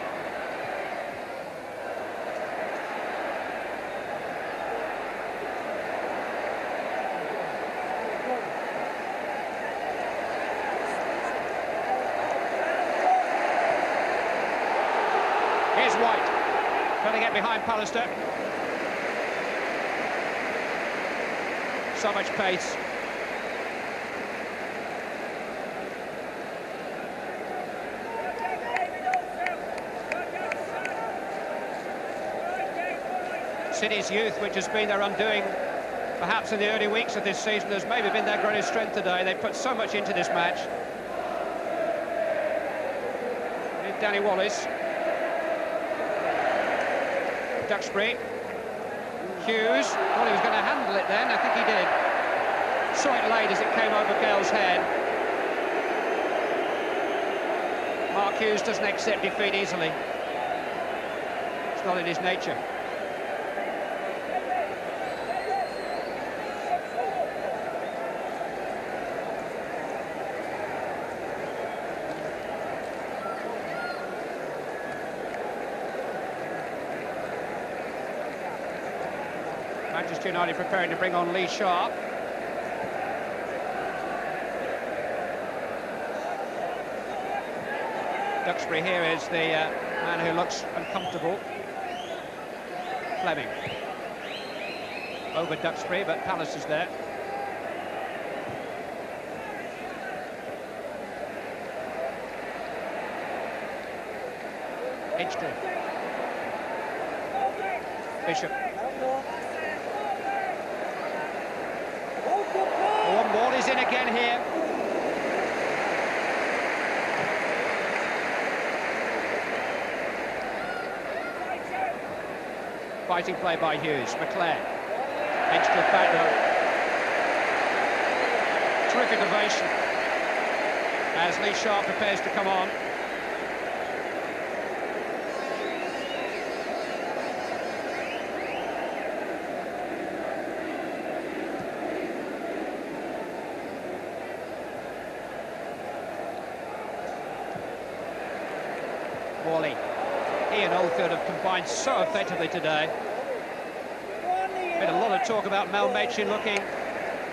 Here's White. Trying to get behind Pallister. So much pace. City's youth, which has been their undoing, perhaps in the early weeks of this season, has maybe been their greatest strength today. They put so much into this match. Here's Danny Wallace. Duxbury. Hughes. Well, he was going to handle it then. I think he did. Saw it late as it came over Gale's head. Mark Hughes doesn't accept defeat easily. It's not in his nature. Manchester United preparing to bring on Lee Sharp. Duxbury here is the man who looks uncomfortable. Fleming. Over Duxbury, but Palace is there. Hinchcliffe. Bishop. One ball is in again here. Fighting play by Hughes. McClair. Hinchcliffe back though. Terrific ovation as Lee Sharp prepares to come on. Morley. He and Oldfield have combined so effectively today. Been a lot of talk about Mel Machin looking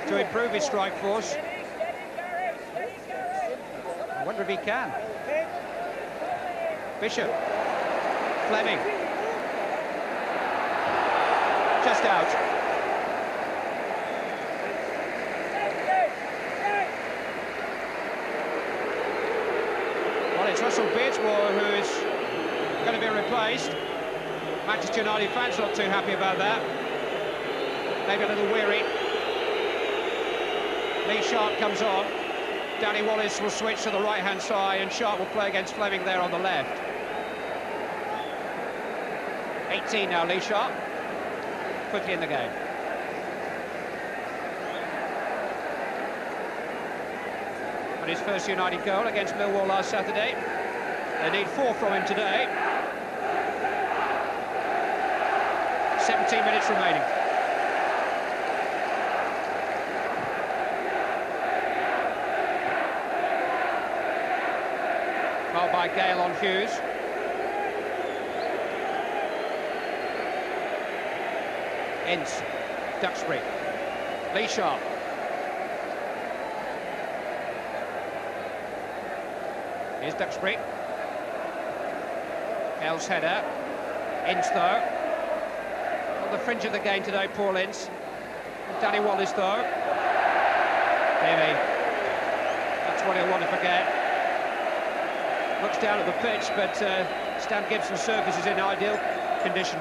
to improve his strike force. I wonder if he can. Bishop. Fleming. Just out. Well, it's Russell Beardsmore who is going to be replaced. Manchester United fans not too happy about that. Maybe a little weary. Lee Sharp comes on. Danny Wallace will switch to the right-hand side, and Sharp will play against Fleming there on the left. 18 now, Lee Sharp. Quickly in the game. And his first United goal against Millwall last Saturday. They need 4 from him today. 17 minutes remaining. Well, by Gale on Hughes. Ince, Duxbury, Lee Sharp. Here's Duxbury. Gale's header. Ince though. On the fringe of the game today, Paul Ince. Danny Wallace though. Maybe. That's what he'll want to forget. Looks down at the pitch, but Stan Gibson's surface is in ideal condition.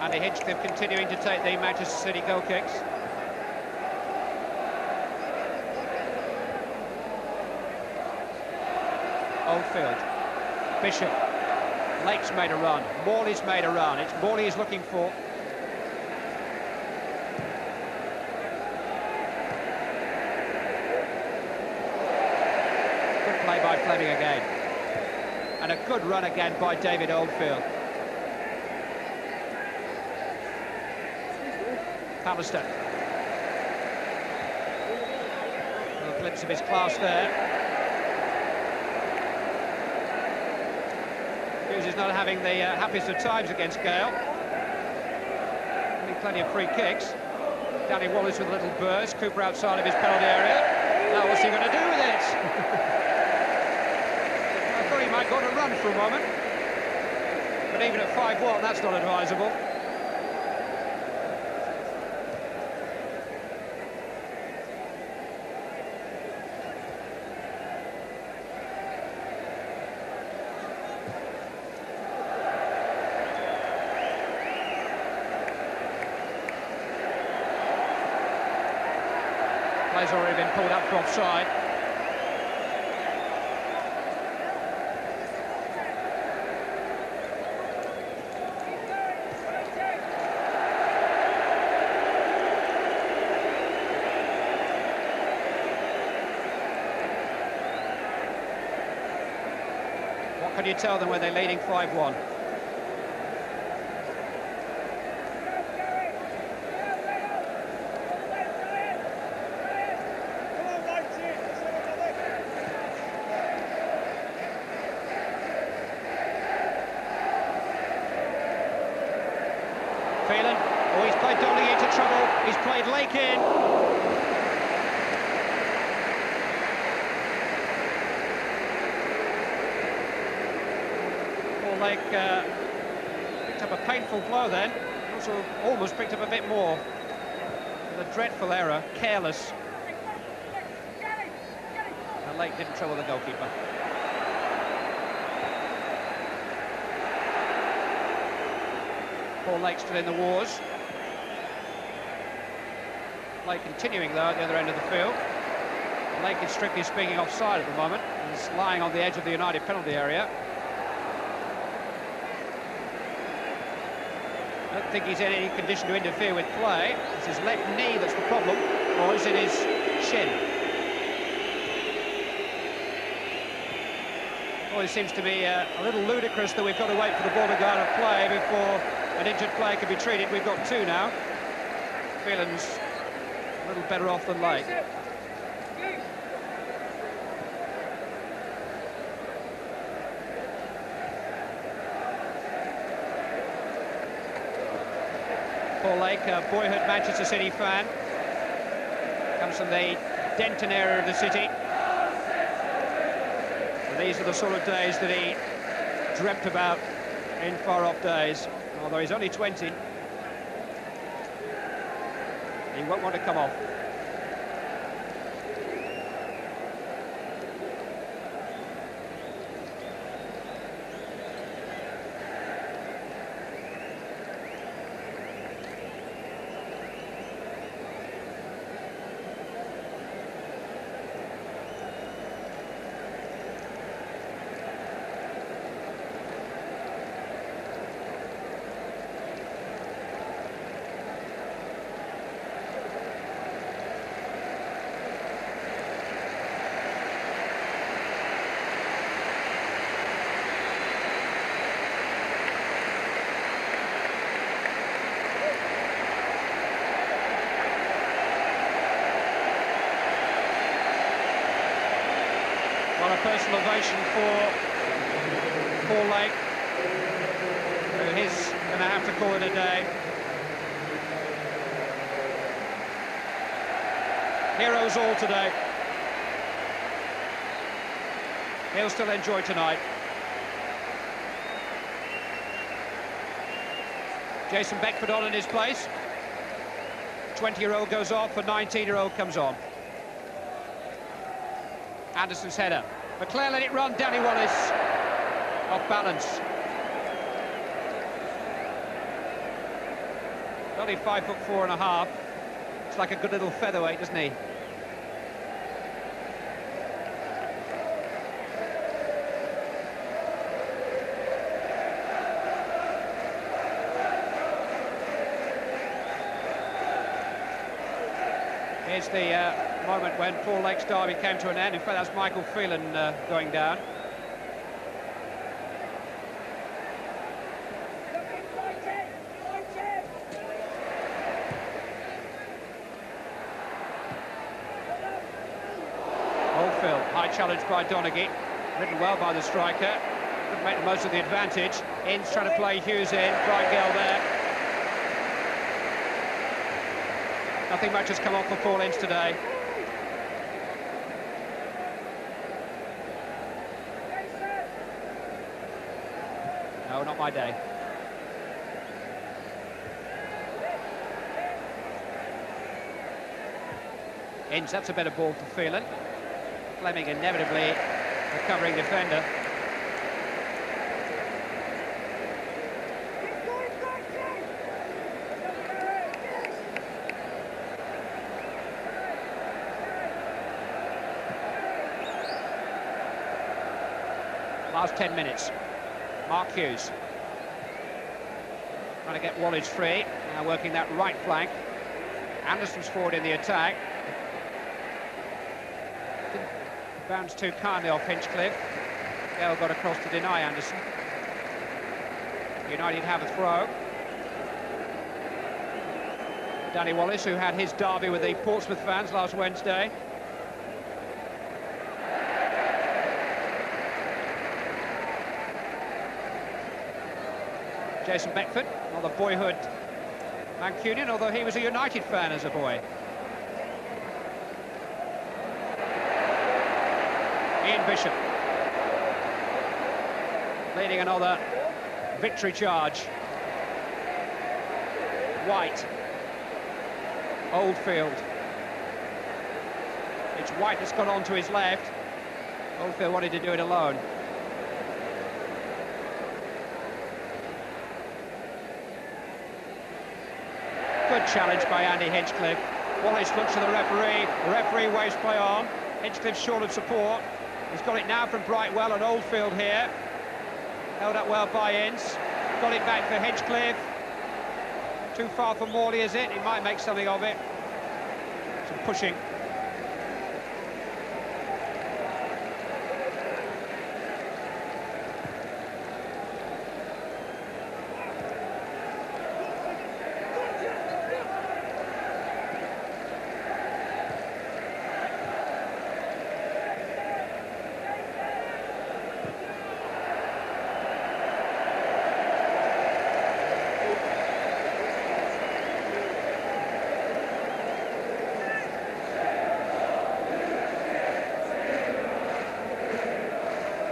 Andy Hinchcliffe continuing to take the Manchester City goal kicks. Oldfield. Bishop. Lake's made a run. Morley's made a run. It's Morley he's looking for. Good play by Fleming again. And a good run again by David Oldfield. Pallister. A little glimpse of his class there. Hughes is not having the happiest of times against Gale. Plenty of free kicks. Danny Wallace with a little burst. Cooper outside of his penalty area. Now what's he going to do with it? I thought he might go on a run for a moment. But even at 5-1, that's not advisable. Play's already been pulled up for offside. What can you tell them when they're leading 5-1? Phelan, oh, he's played Dolly into trouble, he's played Lake in. Poor Lake picked up a painful blow then, also almost picked up a bit more. With a dreadful error, careless. And Lake didn't trouble the goalkeeper. Paul Lake still in the wars. Lake continuing though at the other end of the field. Lake is strictly speaking offside at the moment. He's lying on the edge of the United penalty area. I don't think he's in any condition to interfere with play. It's his left knee that's the problem, or is it his shin? Well, it seems to be a little ludicrous that we've got to wait for the ball to go out of play before an injured player can be treated. We've got two now. Phelan's a little better off than Lake. Paul Lake, a boyhood Manchester City fan, comes from the Denton area of the city. And these are the sort of days that he dreamt about in far-off days. Although he's only 20, he won't want to come off. Well, a personal ovation for Paul Lake, who he's going to have to call it a day. Heroes all today. He'll still enjoy tonight. Jason Beckford on in his place. 20-year-old goes off, a 19-year-old comes on. Anderson's header. McClare let it run. Danny Wallace off balance. Only 5'4½". It's like a good little featherweight, doesn't he? Here's the moment when Paul Lake's derby came to an end. In fact, that's Michael Phelan going down. Oldfield, high challenge by Donaghy. Written well by the striker. Couldn't make the most of the advantage. Ince trying to play Hughes in. Brightgale there. Nothing much has come off for Paul Ince today. No, not my day. Ince, that's a better ball for Phelan. Fleming inevitably a covering defender. Last 10 minutes. Mark Hughes trying to get Wallage free, now working that right flank. Anderson's forward in the attack. Didn't bounce too kindly off Hinchcliffe. Gale got across to deny Anderson. United have a throw. Danny Wallace, who had his derby with the Portsmouth fans last Wednesday. Jason Beckford, another boyhood Mancunian, although he was a United fan as a boy. Ian Bishop leading another victory charge. White, Oldfield. It's White that's gone on to his left. Oldfield wanted to do it alone. Good challenge by Andy Hinchcliffe. Wallace looks to the referee waves play on. Hinchcliffe short of support. He's got it now from Brightwell and Oldfield here. Held up well by Ince. Got it back for Hinchcliffe. Too far for Morley, is it? He might make something of it. Some pushing.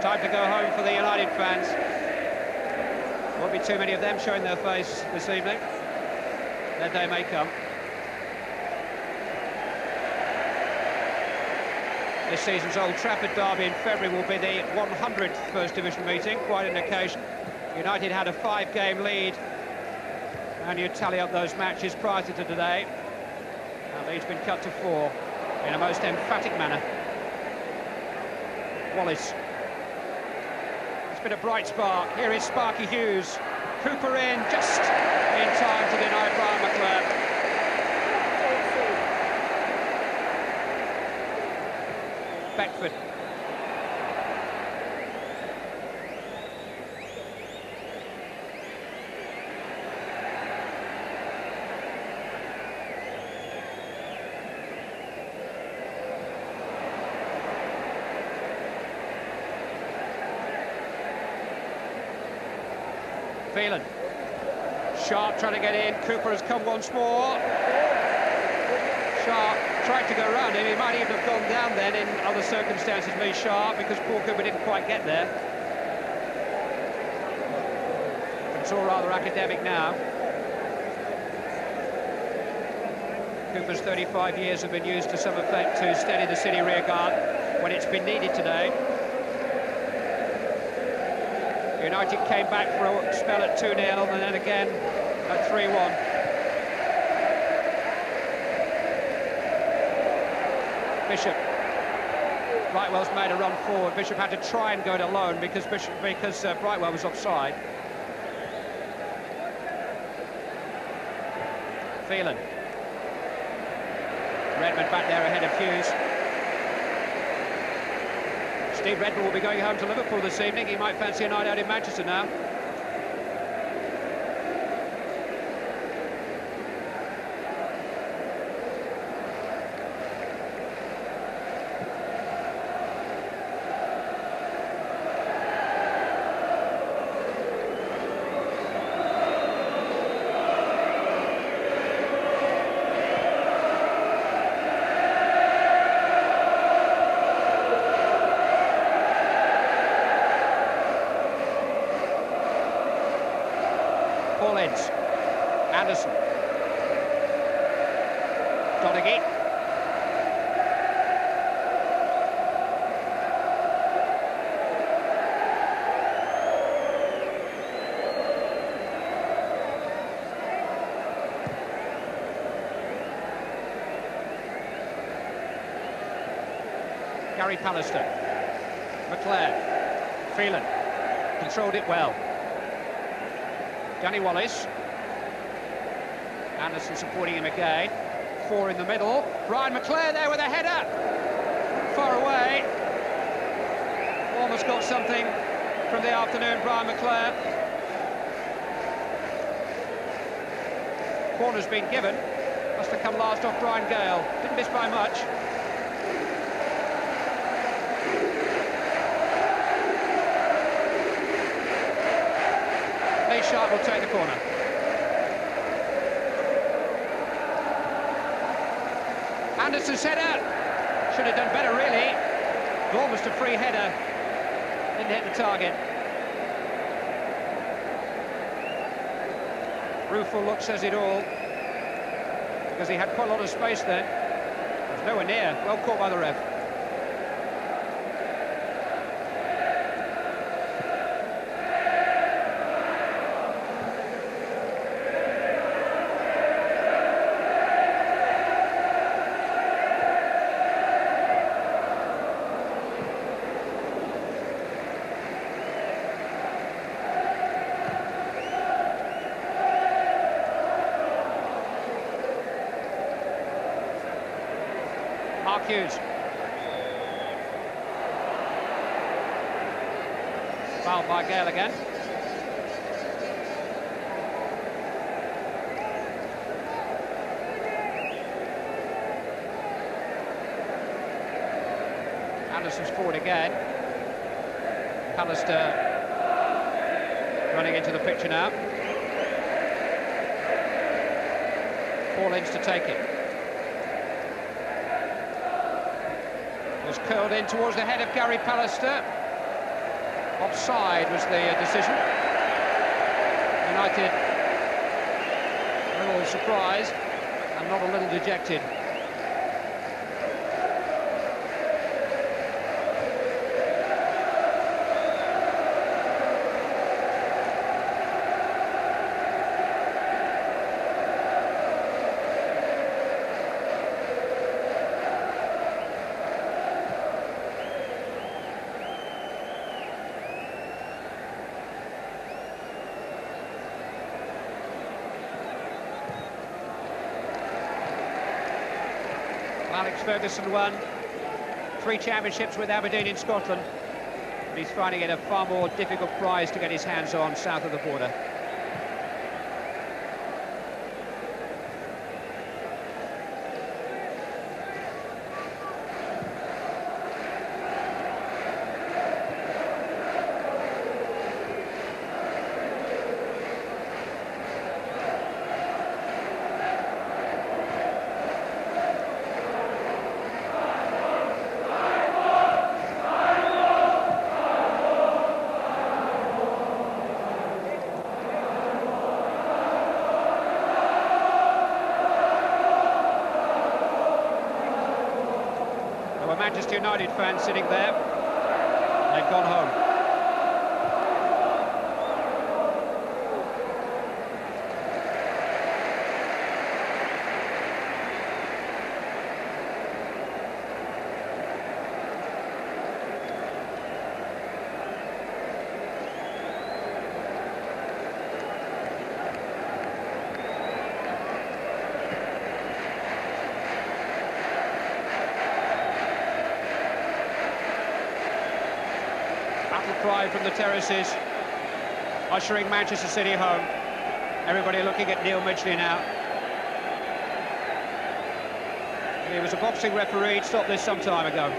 Time to go home for the United fans. Won't be too many of them showing their face this evening. Their day may come. This season's Old Trafford derby in February will be the 100th First Division meeting, quite an occasion. United had a 5-game lead, and you tally up those matches prior to today. And the lead's been cut to 4 in a most emphatic manner. Wallace. It's been a bright spark. Here is Sparky Hughes. Cooper in, just in time to deny Brian McClure. Beckford. Phelan. Sharp trying to get in. Cooper has come once more. Sharp tried to go around him. He might even have gone down then in other circumstances, Lee Sharp, because Paul Cooper didn't quite get there. But it's all rather academic now. Cooper's 35 years have been used to some effect to steady the City rearguard when it's been needed today. United came back for a spell at 2-0 and then again at 3-1. Bishop. Brightwell's made a run forward. Bishop had to try and go it alone because Brightwell was offside. Phelan. Redmond back there ahead of Hughes. Steve Redmond will be going home to Liverpool this evening. He might fancy a night out in Manchester now. Anderson. Donaghy. Gary Pallister. McClare. Phelan. Controlled it well. Danny Wallace. Anderson supporting him again. 4 in the middle. Brian McClare there with a header. Far away. Almost got something from the afternoon, Brian McClare. Corner's been given. Must have come last off Brian Gale. Didn't miss by much. Lee Sharp will take the corner. Anderson's header. Should have done better, really. Almost a free header. Didn't hit the target. Rueful look says it all, because he had quite a lot of space there. It was nowhere near. Well caught by the ref. Hughes. Fouled by Gale again. Anderson's forward again. Pallister running into the picture now. Paulin's to take it. Was curled in towards the head of Gary Pallister. Offside was the decision. United a little surprised and not a little dejected. Alex Ferguson won 3 championships with Aberdeen in Scotland, but he's finding it a far more difficult prize to get his hands on south of the border. Manchester United fans sitting there. They've gone home. Cry from the terraces, ushering Manchester City home. Everybody looking at Neil Midgley now. He was a boxing referee, he'd stopped this some time ago.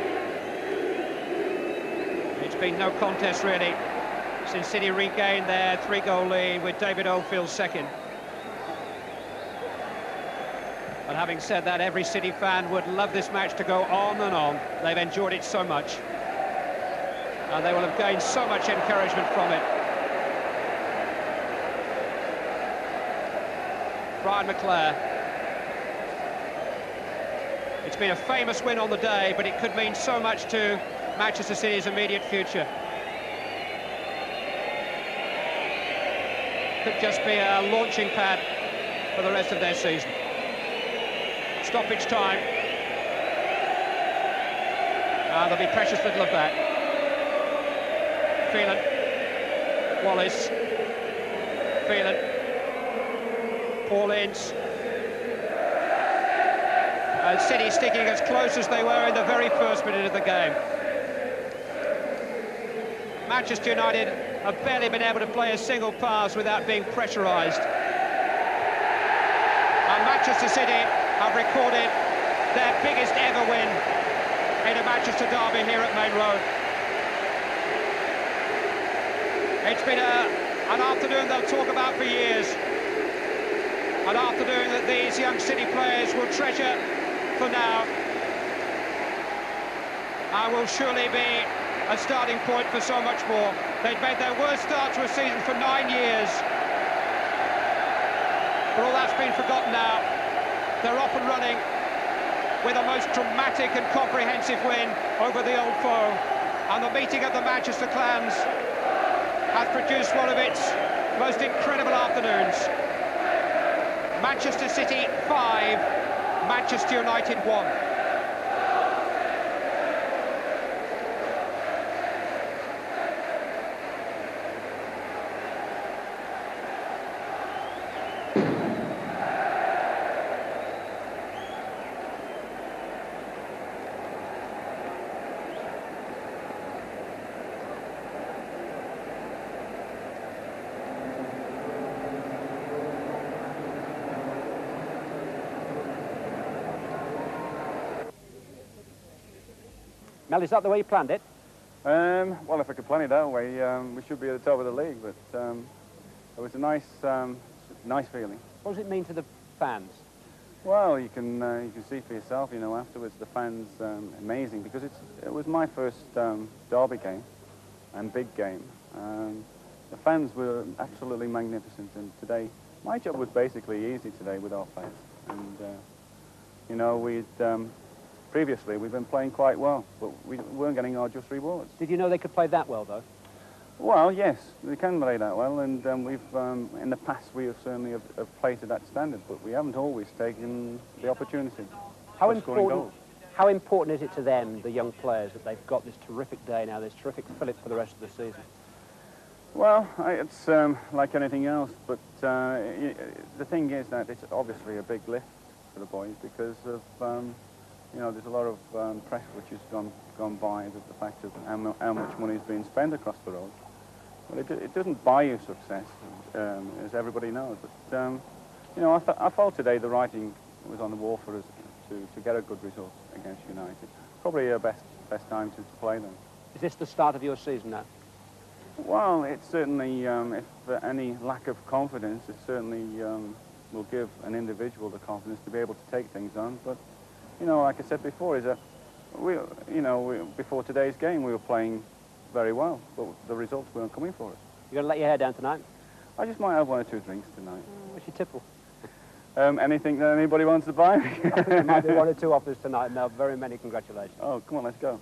It's been no contest really since City regained their 3-goal lead with David Oldfield second. But having said that, every City fan would love this match to go on and on. They've enjoyed it so much. And they will have gained so much encouragement from it. Brian McClare. It's been a famous win on the day, but it could mean so much to Manchester City's immediate future. Could just be a launching pad for the rest of their season. Stoppage time. And there'll be precious little of that. Phelan, Wallace, Phelan, Paul Ince, and City sticking as close as they were in the very first minute of the game. Manchester United have barely been able to play a single pass without being pressurised. And Manchester City have recorded their biggest ever win in a Manchester derby here at Main Road. It's been an afternoon they'll talk about for years. An afternoon that these young City players will treasure for now. And will surely be a starting point for so much more. They've made their worst start to a season for 9 years. But all that's been forgotten now. They're off and running with a most dramatic and comprehensive win over the old foe. And the meeting of the Manchester clans has produced one of its most incredible afternoons. Manchester City 5, Manchester United 1. Mel, is that the way you planned it? Well, if I could plan it that way, we should be at the top of the league, but it was a nice feeling. What does it mean to the fans? Well, you can see for yourself, afterwards the fans, amazing, because it was my first derby game, and big game. The fans were absolutely magnificent, and today, my job was basically easy today with our players. And, you know, previously we've been playing quite well, but we weren't getting our just rewards. Did you know they could play that well, though? Well, yes, they can play that well, and in the past we have certainly have played to that standard, but we haven't always taken the opportunity of scoring goals. How important is it to them, the young players, that they've got this terrific day now, this terrific fillip for the rest of the season? Well, it's like anything else, but the thing is that it's obviously a big lift for the boys because of, you know, there's a lot of pressure which has gone by with the fact of how much money is being spent across the road. But it doesn't buy you success, as everybody knows. But, you know, I felt today the writing was on the wall for us to get a good result against United. Probably a best time to play them. Is this the start of your season now? Well, it's certainly, if any lack of confidence, it certainly will give an individual the confidence to be able to take things on. But, you know, like I said before, is that before today's game we were playing very well, but the results weren't coming for us. You're going to let your hair down tonight? I just might have 1 or 2 drinks tonight. What's your tipple? Anything that anybody wants to buy me? There might be 1 or 2 offers tonight. No, very many congratulations. Oh, come on, let's go.